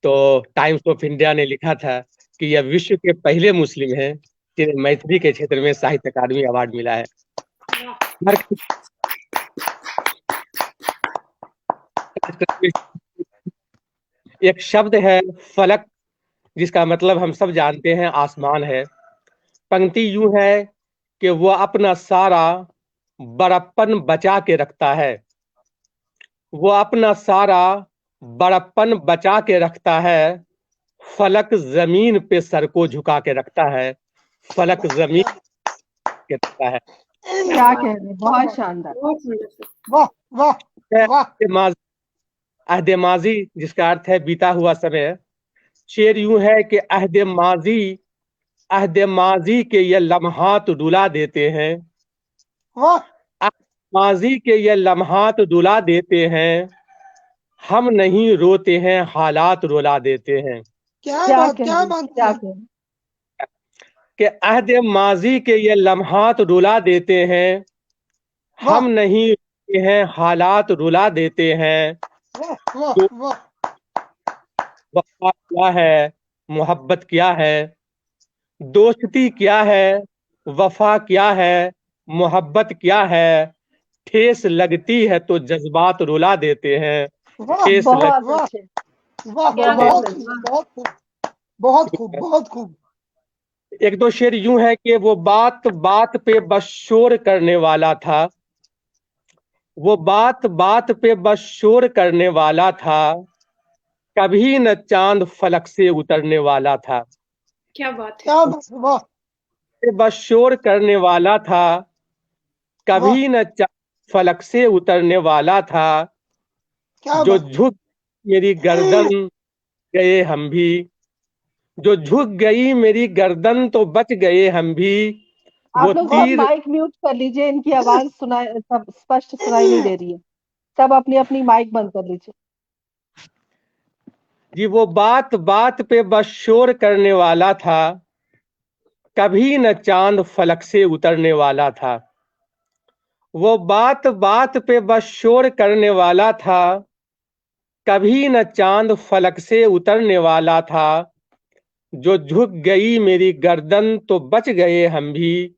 तो टाइम्स ऑफ इंडिया ने लिखा था कि यह विश्व के पहले मुस्लिम हैं जिन्हें मैथिली के क्षेत्र में साहित्य अकादमी अवार्ड मिला है। एक शब्द है फलक, जिसका मतलब हम सब जानते हैं आसमान है। पंक्ति यूं है कि वो अपना सारा बड़प्पन बचा के रखता है, वो अपना सारा बड़प्पन बचा के रखता है, फलक जमीन पे सर को झुका के रखता है, फलक जमीन के रखता है। क्या कह रहे हैं, बहुत शानदार। बहुत सुंदर। वाह वाह वाह। अहद माजी जिसका अर्थ है बीता हुआ समय। शेर यूं है कि अहद माजी के ये लम्हात रुला देते हैं, वाह माजी के ये लम्हात रुला देते हैं, हम नहीं रोते हैं हालात रुला देते हैं। क्या क्या बात, कह क्या रहे हैं, बात क्या है। कह रहे हैं। कि अहद माजी के ये लम्हात रुला देते हैं, वाह हम नहीं रोते हैं हालात रुला देते हैं। वाह वाह तो वाह। वफा क्या है, मोहब्बत क्या है, दोस्ती क्या है, वफा क्या है, मोहब्बत क्या है, ठेस लगती है तो जज्बात रुला देते हैं, वाह ठेस लग बहुत वाह अच्छे, वाह। क्या बहुत बहुत बात है, अच्छे, खूब, वाह। बहुत खूब। बहुत खूब, बहुत खूब। एक दो शेर यूं है कि वो बात बात पे बस शोर करने वाला था, वो बात बात पे बस शोर करने वाला था, कभी न चांद फलक से उतरने वाला था। क्या बात है। क्या बात है, वाह बस शोर करने वाला था, वाह, कभी न चांद फलक से उतरने वाला था, क्या जो बात। झुक मेरी गर्दन गए हम भी, जो झुक गई मेरी गर्दन तो बच गए हम भी, वो आप लोग सब तीर। माइक म्यूट कर लीजिए, इनकी आवाज सुनाई सब स्पष्ट सुनाई नहीं दे रही है। सब अपनी अपनी माइक बंद कर लीजिए। जी वो बात बात पे बस शोर करने वाला था, कभी न चांद फलक से उतरने वाला था। वो बात बात पे बस शोर करने वाला था, कभी न चांद फलक से उतरने वाला था, जो झुक गई मेरी गर्दन तो बच गए हम भी,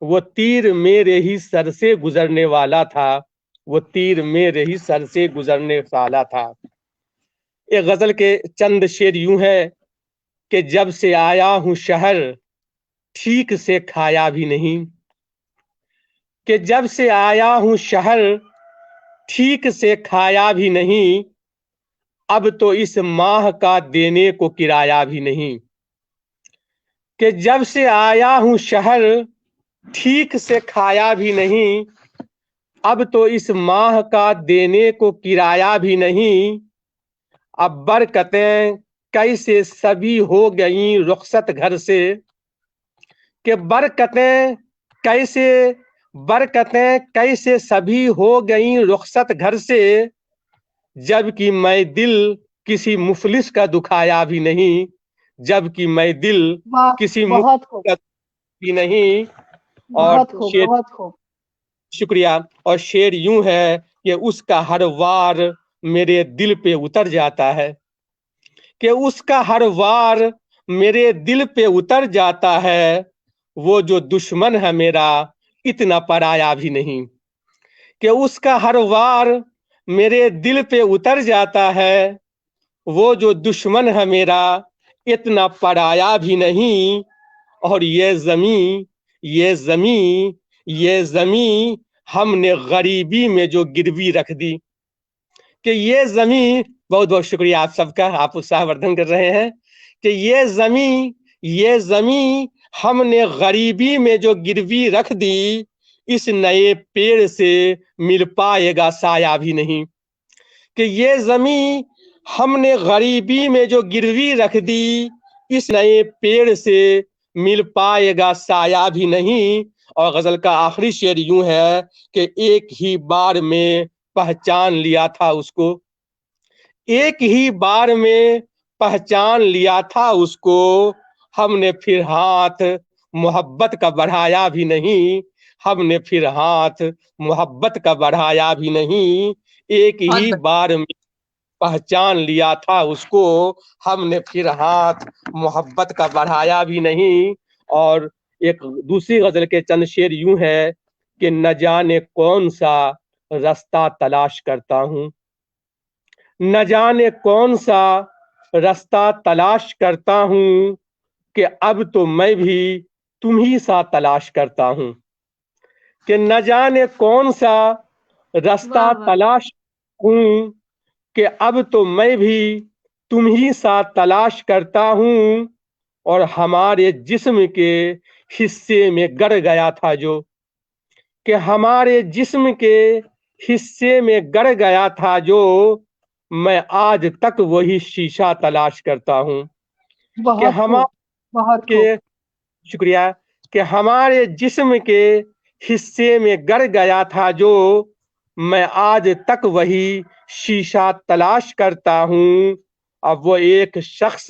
वो तीर मेरे ही सर से गुजरने वाला था, वो तीर मेरे ही सर से गुजरने वाला था। एक गजल के चंद शेर यूं है कि जब से आया हूं शहर ठीक से खाया भी नहीं, कि जब से आया हूं शहर ठीक से खाया भी नहीं, अब तो इस माह का देने को किराया भी नहीं। कि जब से आया हूं शहर ठीक से खाया भी नहीं, अब तो इस माह का देने को किराया भी नहीं। अब बरकतें कैसे सभी हो गई रुखसत घर से, कि बरकतें कैसे सभी हो गई रुखसत घर से, जबकि मैं दिल किसी मुफलिस का दुखाया भी नहीं, जबकि मैं दिल वाह, किसी बहुत खूब, मुफलिस का भी नहीं। और बहुत खूब, शेर, बहुत खूब। शुक्रिया। और शेर यूं है कि उसका हर वार मेरे दिल पे उतर जाता है, कि उसका हर वार मेरे दिल पे उतर जाता है, वो जो दुश्मन है मेरा इतना पराया भी नहीं। कि उसका हर वार मेरे दिल पे उतर जाता है, वो जो दुश्मन है मेरा इतना पराया भी नहीं। और ये जमी हमने गरीबी में जो गिरवी रख दी, कि ये जमी, बहुत बहुत शुक्रिया आप सबका, आप उत्साहवर्धन कर रहे हैं, कि ये जमी हमने गरीबी में जो गिरवी रख दी, इस नए पेड़ से मिल पाएगा साया भी नहीं। कि ये जमी हमने गरीबी में जो गिरवी रख दी, इस नए पेड़ से मिल पाएगा साया भी नहीं। और गजल का आखिरी शेर यूं है कि एक ही बार में पहचान लिया था उसको, एक ही बार में पहचान लिया था उसको, हमने फिर हाथ मोहब्बत का बढ़ाया भी नहीं, हमने फिर हाथ मोहब्बत का बढ़ाया भी नहीं। एक ही बहुत बार में पहचान लिया था उसको, हमने फिर हाथ मोहब्बत का बढ़ाया भी नहीं। और एक दूसरी गजल के चंद शेर यूं है कि न जाने कौन सा रास्ता तलाश करता हूं, न जाने कौन सा रास्ता तलाश करता हूं, कि अब तो मैं भी तुम ही सा तलाश करता हूं। कि न जाने कौन सा रास्ता वाह वाह। तलाश हूं, कि अब तो मैं भी तुम ही सा तलाश करता हूं। और हमारे जिस्म के हिस्से में गड़ गया था जो, कि हमारे जिस्म के हिस्से में गड़ गया था जो, मैं आज तक वही शीशा तलाश करता हूं। कि बहुत खूब, बहुत के खूब। शुक्रिया। कि हमारे जिस्म के हिस्से में गड़ गया था जो, मैं आज तक वही शीशा तलाश करता हूं। अब वो एक शख्स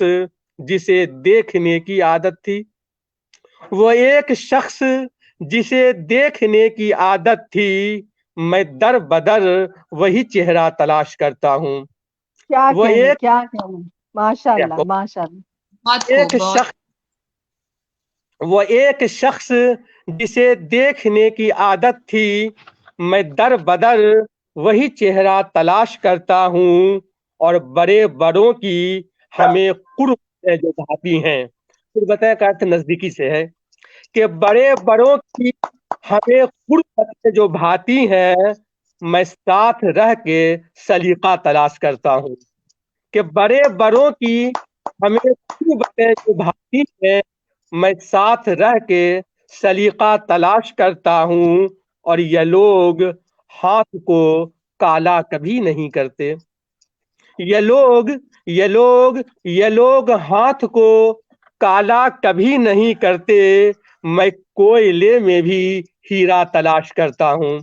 जिसे देखने की आदत थी, वो एक शख्स जिसे देखने की आदत थी, मैं दर बदर वही चेहरा तलाश करता हूं। क्या वो कहने, एक क्या कहने। माशाल्लाह, माशाल्लाह। बहुत खूब, एक बहुत शख्स वो एक शख्स जिसे देखने की आदत थी, मैं दर बदर वही चेहरा तलाश करता हूं। और बड़े बड़ों की हमें कुर्ब जो भाती हैं। फिर बताया का अर्थ नजदीकी से है कि बड़े बड़ों की हमें कुर्बत जो भाती है, मैं साथ रह के सलीका तलाश करता हूँ। कि बड़े बड़ों की हमें कुर्बत जो भाती है, मैं साथ रह के सलीका तलाश करता हूँ। और ये लोग हाथ को काला कभी नहीं करते। ये लोग ये लोग ये लोग हाथ को काला कभी नहीं करते। मैं कोयले में भी हीरा तलाश करता हूँ।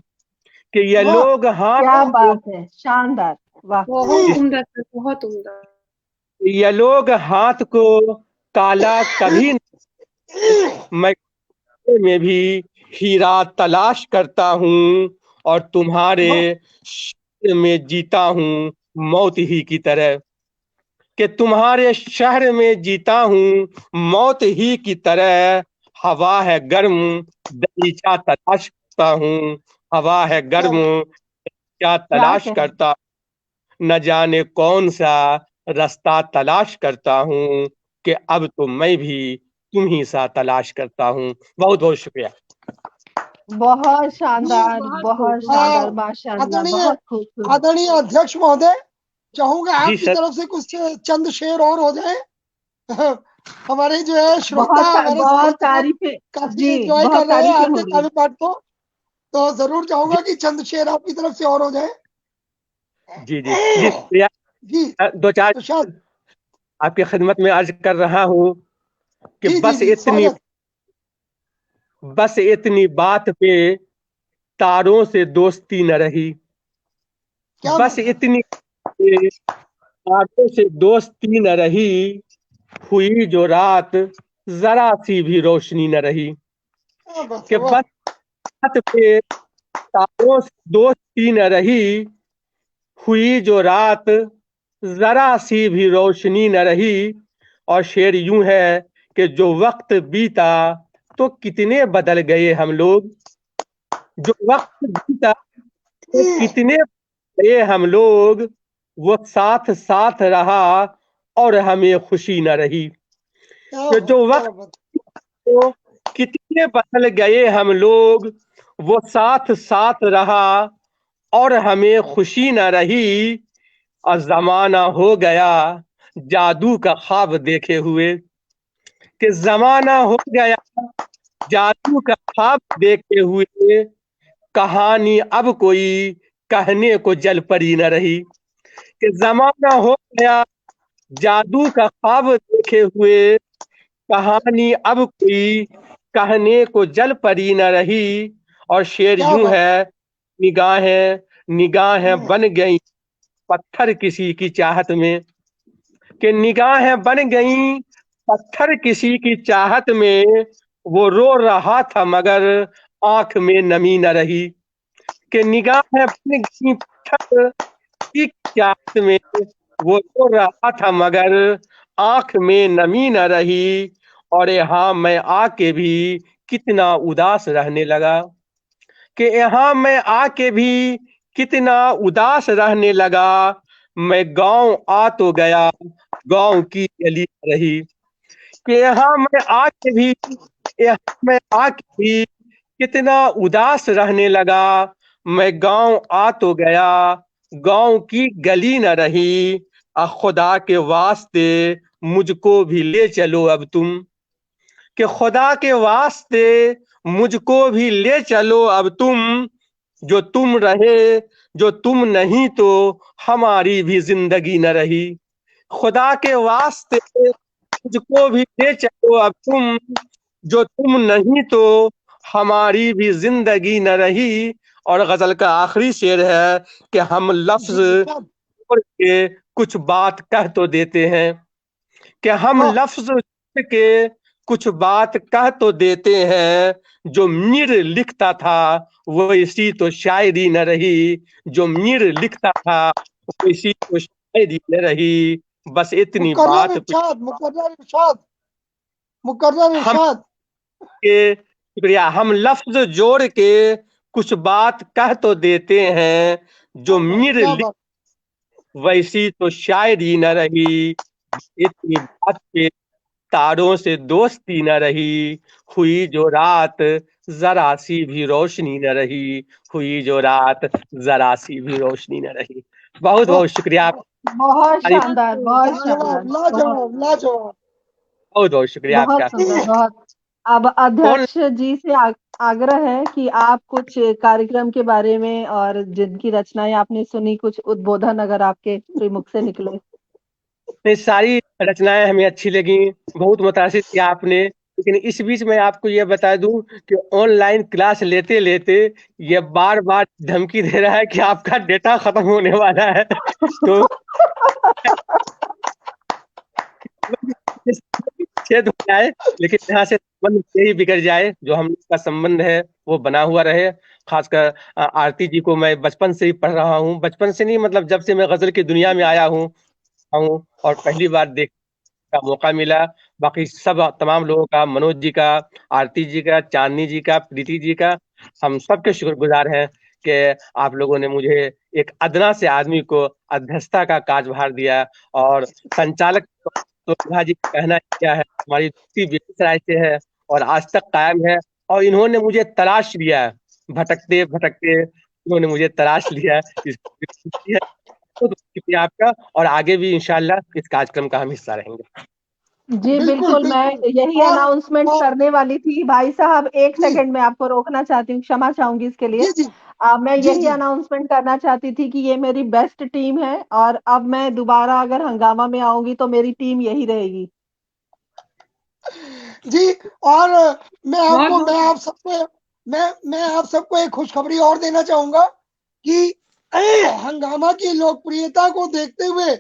कि ये वाह लोग हाथ क्या को बात है, शानदार, वाह। बहुत उम्दा सर, बहुत उम्दा। ये लोग हाथ को काला कभी मैं कोयले में भी हीरा तलाश करता हूँ। और तुम्हारे वाह शहर में जीता हूँ मौत ही की तरह। कि तुम्हारे शहर में जीता हूँ मौत ही की तरह। हवा है गर्म दरीचा तलाश करता हूँ। हवा है क्या गर्म क्या क्या तलाश कहें, करता, न जाने कौन सा रास्ता तलाश करता हूँ। कि अब तो मैं भी तुम ही सा तलाश करता हूँ। बहुत बहुत शुक्रिया। बहुत जी शानदार, बहुत खूब, बहुत बहुत शानदार, खूब। माशाअल्लाह, आदरणीय बहुत खूबसूरत। आदरणीय अध्यक्ष महोदय, चाहूंगा जी आपकी सर। तरफ से कुछ चंद शेर और हो जाए। हमारे जो है श्रोता, हमारे बहुत समर्थक तारीफें, काफी जी, एंजॉय बहुत कर रहे हैं तारीफें हो आपके रही है। काव्य पाठ को। तो जरूर जी चाहूंगा कि चंद शेर आपकी तरफ से और हो जाए। जी जी जी शुक्रिया। जी दो चार सुशांत। आपकी खिदमत में अर्ज कर रहा हूँ कि जी जी जी, स्वागत। बस इतनी बात पे तारों से दोस्ती न रही। क्या बस बात है, इतनी पे तारों से दोस्ती न रही। हुई जो रात जरा सी भी रोशनी न रही। क्या बात कि है, वाह। बस बात पे तारों से दोस्ती न रही। हुई जो रात जरा सी भी रोशनी न रही। और शेर यूं है कि जो वक्त बीता तो कितने बदल गए हम लोग। जो वक्त बीता तो कितने गए हम लोग। वो साथ साथ रहा और हमें खुशी न रही। क्या कि बात, जो क्या वक्त बात। तो कितने बदल गए हम लोग। वो साथ साथ रहा और हमें खुशी न रही। और जमाना हो गया जादू का ख्वाब देखे हुए। कि जमाना हो गया जादू का ख्वाब देखे हुए। कहानी अब कोई कहने को जल परी न रही। कि जमाना हो गया जादू का ख्वाब देखे हुए। कहानी अब कोई कहने को जल परी न रही। और शेर क्या यूं बात। है निगाहें निगाहें बन गई पत्थर किसी की चाहत में। कि निगाहें बन गई पत्थर किसी की चाहत में। वो रो रहा था मगर आंख में नमी न रही। कि निगाहें बन गई पत्थर की चाहत में। वो रो रहा था मगर आंख में नमी न रही। और यहाँ मैं आके भी कितना उदास रहने लगा। कि यहाँ मैं आके भी कितना उदास रहने लगा। मैं गांव आ तो गया गांव की गली रही। कि यहाँ मैं आके भी कितना उदास रहने लगा। मैं गांव आ तो गया गांव की गली न रही। खुदा के वास्ते मुझको भी ले चलो अब तुम। कि खुदा के वास्ते मुझको भी ले चलो अब तुम। जो तुम रहे जो तुम नहीं तो हमारी भी जिंदगी न रही। खुदा के वास्ते मुझको भी ले चलो अब तुम। जो तुम नहीं तो हमारी भी जिंदगी न रही। और गजल का आखिरी शेर है कि हम लफ्ज जी इरशाद। छोड़ के कुछ बात कह तो देते हैं। कि हम वाह लफ्ज छोड़ के कुछ बात कह तो देते हैं। जो मीर लिखता था वो इसी तो शायरी न रही। जो मीर लिखता था वो इसी तो शायरी न रही। बस इतनी मुकर्रर बात पे इरशाद, मुकर्रर इरशाद, मुकर्रर हम इरशाद। के शुक्रिया। हम लफ्ज जोड़ के कुछ बात कह तो देते हैं। जो क्या बात, मीर क्या लिख बात। वैसी तो शायरी न रही। इतनी बात पे तारों से दोस्ती न रही, हुई जो रात जरा सी भी रोशनी न रही, हुई जो रात जरा सी भी रोशनी न रही। बहुत बहुत शुक्रिया आप बहुत हमारी शानदार, बहुत शानदार, लाजवाब बहुत लाजवाब लाजवाब। बहुत बहुत शुक्रिया बहुत आपका। सुंदर, बहुत। अब कौन अध्यक्ष जी से आग्रह है कि आप कुछ कार्यक्रम के बारे में और जिनकी रचनाएं आपने सुनी, कुछ उद्बोधन अगर आपके मुख से निकले। ने सारी रचनाएं हमें अच्छी लगी, बहुत मुतासिर किया आपने। लेकिन इस बीच मैं आपको यह बता दूं कि ऑनलाइन क्लास लेते लेते ये बार बार धमकी दे रहा है कि आपका डेटा खत्म होने वाला है। तो छेद हो जाए, लेकिन यहाँ से संबंध यही बिगड़ जाए, जो हम लोग का संबंध है वो बना हुआ रहे। खासकर आरती जी को मैं बचपन से ही पढ़ रहा हूँ, बचपन से नहीं मतलब जब से मैं गजल की दुनिया में आया हूँ और पहली बार देख का मौका मिला। बाकी सब तमाम लोगों का, मनोज जी का, आरती जी का, चांदनी जी का, प्रीति जी का, हम सबके शुक्रगुजार हैं कि आप लोगों ने मुझे एक अदना से आदमी को अध्यक्षता का कार्यभार दिया। और संचालक तो विभा जी का कहना क्या है, हमारी दोस्ती बेगूसराय से है और आज तक कायम है। और इन्होंने मुझे तलाश लिया है, भटकते भटकते इन्होंने मुझे तलाश लिया। बहुत शुक्रिया आपका, और आगे भी इंशाल्लाह इस कार्यक्रम का हम हिस्सा रहेंगे। जी बिल्कुल बिल्कुल, मैं बिल्कुल। यही और अनाउंसमेंट और करने वाली थी। भाई साहब, एक जी सेकंड में आपको रोकना चाहती हूँ, क्षमा चाहूंगी इसके लिए। जी जी मैं जी यही जी अनाउंसमेंट करना चाहती थी कि ये मेरी बेस्ट टीम है, और अब मैं दोबारा अगर हंगामा में आऊंगी तो मेरी टीम यही रहेगी। जी। और मैं बहुत आपको बहुत मैं आप सबको एक खुशखबरी और देना चाहूंगा कि हंगामा की लोकप्रियता को देखते हुए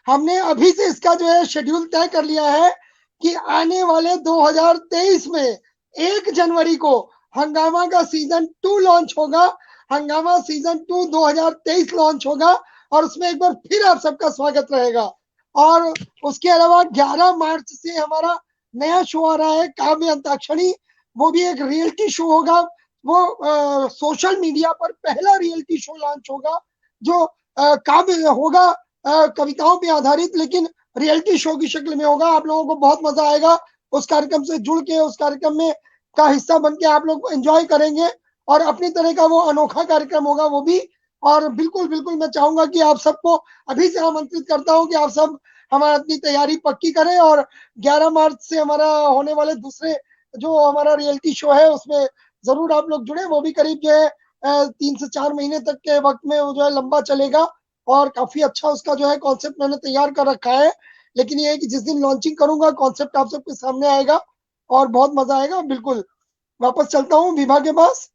हमने अभी से इसका जो है शेड्यूल तय कर लिया है कि आने वाले 2023 में 1 जनवरी को हंगामा का सीजन 2 लॉन्च होगा। हंगामा सीजन 2 2023 लॉन्च होगा और उसमें एक बार फिर आप सबका स्वागत रहेगा। और उसके अलावा 11 मार्च से हमारा नया शो आ रहा है, काव्य अंताक्षरी। वो भी एक रियलिटी शो होगा। वो सोशल मीडिया पर पहला रियलिटी शो लॉन्च होगा, जो काव्य होगा, कविताओं पे आधारित, लेकिन रियलिटी शो की शक्ल में होगा। आप लोगों को बहुत मजा आएगा उस कार्यक्रम से जुड़ के, उस कार्यक्रम में का हिस्सा बन के आप लोग एंजॉय करेंगे। और अपनी तरह का वो अनोखा कार्यक्रम होगा वो भी। और बिल्कुल बिल्कुल मैं चाहूंगा कि आप सबको अभी से आमंत्रित करता हूं कि आप सब हमारा अपनी तैयारी पक्की करें। और 11 मार्च से हमारा होने वाले दूसरे जो हमारा रियलिटी शो है उसमें जरूर आप लोग जुड़े। वो भी करीब जो है 3 से 4 महीने तक के वक्त में वो जो है लंबा चलेगा। और काफी अच्छा उसका जो है कॉन्सेप्ट मैंने तैयार कर रखा है। लेकिन ये है कि जिस दिन लॉन्चिंग करूंगा कॉन्सेप्ट आप सबके सामने आएगा और बहुत मजा आएगा। बिल्कुल वापस चलता हूँ विभा के पास।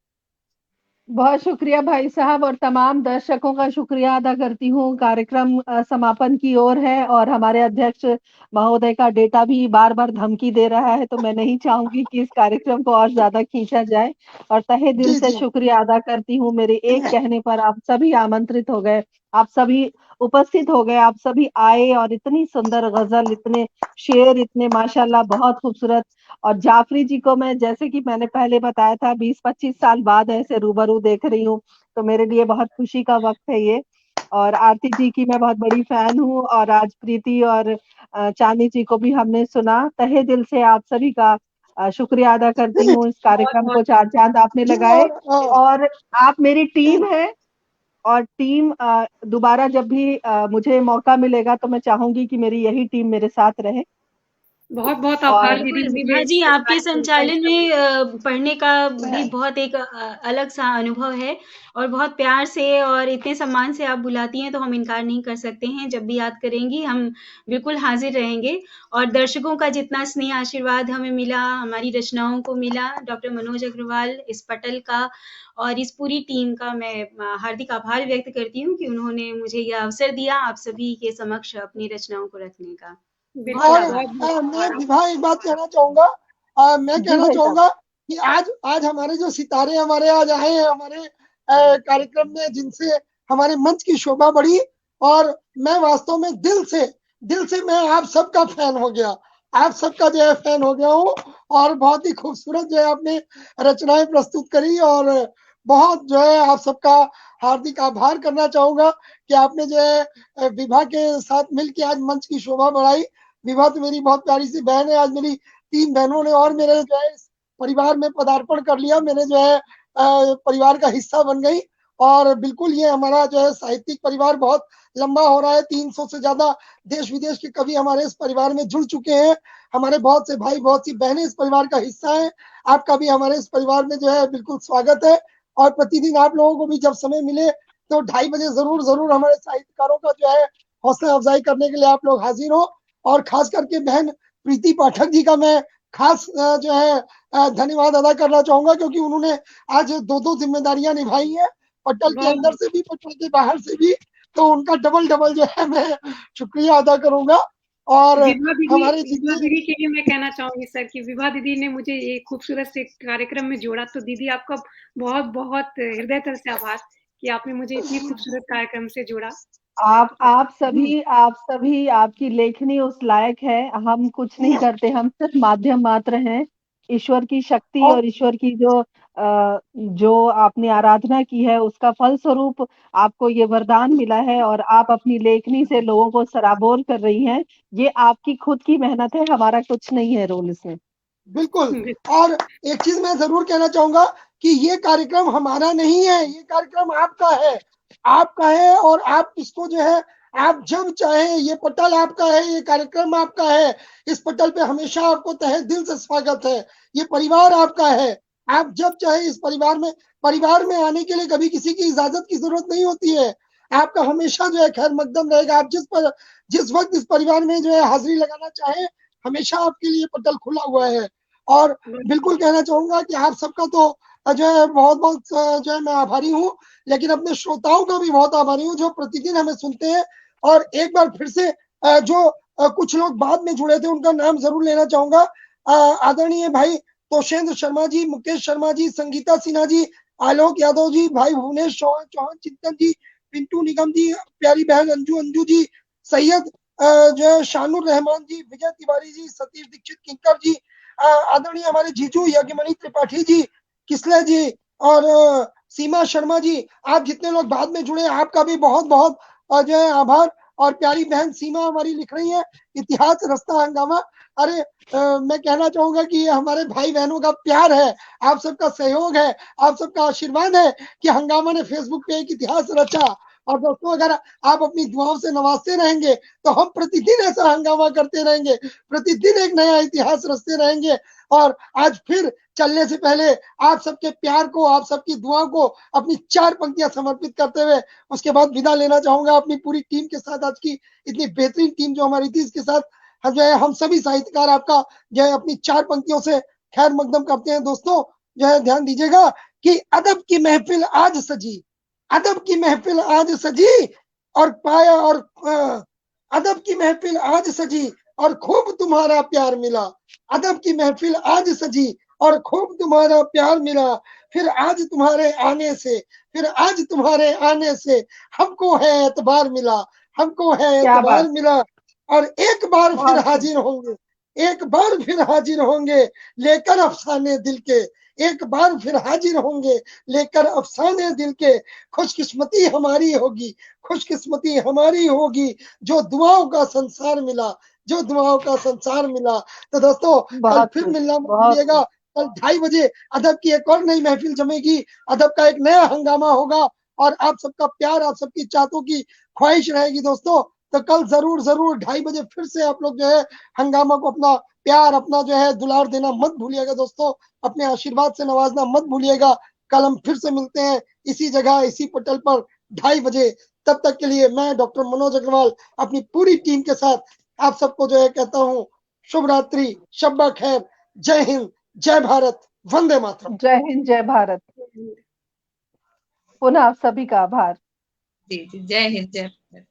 बहुत शुक्रिया भाई साहब, और तमाम दर्शकों का शुक्रिया अदा करती हूँ। कार्यक्रम समापन की ओर है और हमारे अध्यक्ष महोदय का डेटा भी बार बार धमकी दे रहा है, तो मैं नहीं चाहूंगी कि इस कार्यक्रम को और ज्यादा खींचा जाए। और तहे दिल जी से जी शुक्रिया अदा करती हूँ। मेरे एक कहने पर आप सभी आमंत्रित हो गए, आप सभी उपस्थित हो गए, आप सभी आए, और इतनी सुंदर गजल, इतने शेर, इतने माशाल्लाह बहुत खूबसूरत। और जाफरी जी को मैं, जैसे कि मैंने पहले बताया था, 20-25 साल बाद ऐसे रूबरू देख रही हूँ, तो मेरे लिए बहुत खुशी का वक्त है ये। और आरती जी की मैं बहुत बड़ी फैन हूँ, और आज प्रीति और चांदी जी को भी हमने सुना। तहे दिल से आप सभी का शुक्रिया अदा करती हूँ। इस बहुत कार्यक्रम को बहुत 4 चांद आपने जी। लगाए। और और आप मेरी टीम है, और टीम दोबारा जब भी मुझे मौका मिलेगा तो मैं चाहूंगी कि मेरी यही टीम मेरे साथ रहे। बहुत बहुत आभार और दीदी, बिल्कुल मुझे विभा इस जी, आपके कार्यक्रम का संचालन हिस्सा में बनने पढ़ने का भी बहुत एक अलग सा अनुभव है। और बहुत प्यार से और इतने सम्मान से आप बुलाती हैं, तो हम इनकार नहीं कर सकते हैं। जब भी याद करेंगी हम बिल्कुल हाजिर रहेंगे। और दर्शकों का जितना स्नेह आशीर्वाद हमें मिला, हमारी रचनाओं को मिला, डॉक्टर मनोज अग्रवाल, इस पटल का और इस पूरी टीम का मैं हार्दिक आभार व्यक्त करती हूँ कि उन्होंने मुझे यह अवसर दिया आप सभी के समक्ष अपनी रचनाओं को रखने का। बहुत और बिल्कुल बहुत बहुत मैं आभार विभा एक बात कहना चाहूंगा। मैं जी कहना भाई साहब। चाहूंगा कि आज आज हमारे जो सितारे हमारे आज आए हैं हमारे कार्यक्रम में, जिनसे हमारे मंच की शोभा बढ़ी। और मैं वास्तव में दिल से मैं आप सबका फैन हो गया। आप सबका जो है फैन हो गया हूँ। और बहुत ही खूबसूरत जो है आपने रचनाएं प्रस्तुत करी। और बहुत जो है आप सबका हार्दिक आभार करना चाहूंगा कि आपने जो है विभा के साथ मिलकर आज मंच की शोभा बढ़ाई। विभा तो मेरी बहुत प्यारी सी बहन है। आज मेरी 3 बहनों ने और मेरे जो है इस परिवार में पदार्पण कर लिया, मेरे जो है परिवार का हिस्सा बन गई। और बिल्कुल ये हमारा जो है साहित्यिक परिवार बहुत लंबा हो रहा है। 300 से ज्यादा देश विदेश के कवि हमारे इस परिवार में जुड़ चुके हैं। हमारे बहुत से भाई, बहुत सी बहनें इस परिवार का हिस्सा है। आपका भी हमारे इस परिवार में जो है बिल्कुल स्वागत है। और प्रतिदिन आप लोगों को भी जब समय मिले तो 2:30 बजे जरूर जरूर हमारे साहित्यकारों का जो है हौसला अफजाई करने के लिए आप लोग हाजिर हो। और खास करके बहन प्रीति पाठक जी का मैं खास जो है धन्यवाद अदा करना चाहूंगा, क्योंकि उन्होंने आज 2 जिम्मेदारियां निभाई है, पटल के अंदर से भी, पटल के बाहर से भी। तो उनका डबल डबल जो है मैं शुक्रिया अदा करूंगा। और विभा दीदी के लिए मैं कहना चाहूंगी सर कि विभा दीदी ने मुझे ये खूबसूरत से कार्यक्रम में जोड़ा। तो दीदी आपका बहुत बहुत हृदय से आभार कि आपने मुझे इतनी खूबसूरत कार्यक्रम से जोड़ा। आप सभी आपकी लेखनी उस लायक है। हम कुछ नहीं करते, हम सिर्फ माध्यम मात्र हैं। ईश्वर की शक्ति और ईश्वर की जो आपने आराधना की है उसका फल स्वरूप आपको ये वरदान मिला है और आप अपनी लेखनी से लोगों को सराबोर कर रही हैं। ये आपकी खुद की मेहनत है, हमारा कुछ नहीं है रोल इसमें। बिल्कुल। और एक चीज मैं जरूर कहना चाहूंगा कि ये कार्यक्रम हमारा नहीं है, ये कार्यक्रम आपका है, आपका है। और आप इसको जो है आप जब चाहे, ये पटल आपका है, ये कार्यक्रम आपका है। इस पटल पे हमेशा आपको तहे दिल से स्वागत है। ये परिवार आपका है। आप जब चाहे इस परिवार में आने के लिए कभी किसी की इजाजत की जरूरत नहीं होती है। आपका हमेशा जो है खैर मकदम रहेगा। आप जिस वक्त इस परिवार में जो है हाजिरी लगाना चाहे, हमेशा आपके लिए पटल खुला हुआ है। और बिल्कुल कहना चाहूंगा कि आप सबका तो जो है बहुत बहुत जो है मैं आभारी हूँ, लेकिन अपने श्रोताओं का भी बहुत आभारी हूँ जो प्रतिदिन हमें सुनते हैं। और एक बार फिर से जो कुछ लोग बाद में जुड़े थे उनका नाम जरूर लेना चाहूंगा। आदरणीय भाई तोषेंद्र शर्मा जी, मुकेश शर्मा जी, संगीता सिन्हा जी, आलोक यादव जी, भाई भुवनेश चौहान, चिंतन जी, पिंटू निगम जी, प्यारी बहन अंजू जी, सैयद जो है शानुर रहमान जी, विजय तिवारी जी, सतीश दीक्षित किंकर जी, आदरणीय हमारे जीजू यज्ञमणि त्रिपाठी जी, किसले जी, और सीमा शर्मा जी। आप जितने लोग बाद में जुड़े आपका भी बहुत बहुत जो है आभार। और प्यारी बहन सीमा हमारी लिख रही है इतिहास रस्ता हंगामा। अरे मैं कहना चाहूंगा कि ये हमारे भाई बहनों का प्यार है, आप सबका सहयोग है, आप सबका आशीर्वाद है कि हंगामा ने फेसबुक पे एक इतिहास रचा। और दोस्तों अगर आप अपनी दुआओं से नवाजते रहेंगे तो हम प्रतिदिन ऐसा हंगामा करते रहेंगे, प्रतिदिन एक नया इतिहास रचते रहेंगे। और आज फिर चलने से पहले आप सबके प्यार को, आप सबकी दुआ को अपनी 4 पंक्तियां समर्पित करते हुए उसके बाद विदा लेना चाहूंगा अपनी पूरी टीम के साथ। आज की इतनी बेहतरीन टीम जो हमारी थी, इसके साथ जो है हम सभी साहित्यकार आपका जो है अपनी 4 पंक्तियों से खैर मकदम करते हैं। दोस्तों जो है ध्यान दीजिएगा कि अदब की महफिल आज सजी, अदब की महफिल आज सजी और पाया, और अदब की महफिल आज सजी और खूब तुम्हारा प्यार मिला। अदब की महफिल आज सजी और खूब तुम्हारा प्यार मिला। फिर आज तुम्हारे आने से, फिर आज तुम्हारे आने से हमको है एतबार मिला, हमको है एतबार मिला। और एक बार फिर हाजिर होंगे, एक बार फिर हाजिर होंगे लेकर अफसाने दिल के, एक बार फिर हाजिर होंगे लेकर अफसाने दिल के। खुशकिस्मती हमारी होगी, खुशकिस्मती हमारी होगी जो दुआओं का संसार मिला, जो दुआओं का संसार मिला। तो दोस्तों कल फिर मिलना मत भूलिएगा। कल 2:30 बजे अदब की एक और नई महफिल जमेगी, अदब का एक नया हंगामा होगा और आप सबका प्यार, आप सबकी चाहतों की ख्वाहिश रहेगी। दोस्तों तो कल जरूर जरूर 2:30 बजे फिर से आप लोग जो है हंगामा को अपना प्यार, अपना जो है दुलार देना मत भूलिएगा। दोस्तों अपने आशीर्वाद से नवाजना मत भूलिएगा। कल हम फिर से मिलते हैं इसी जगह, इसी पटल पर 2:30 बजे। तब तक के लिए मैं डॉक्टर मनोज अग्रवाल अपनी पूरी टीम के साथ आप सबको जो है कहता हूँ शुभ रात्रि, शब्बा खैर, जय हिंद, जय भारत, वंदे मातरम। जय हिंद, जय भारत। पुनः आप सभी का आभार। जी, जय हिंद, जय भारत।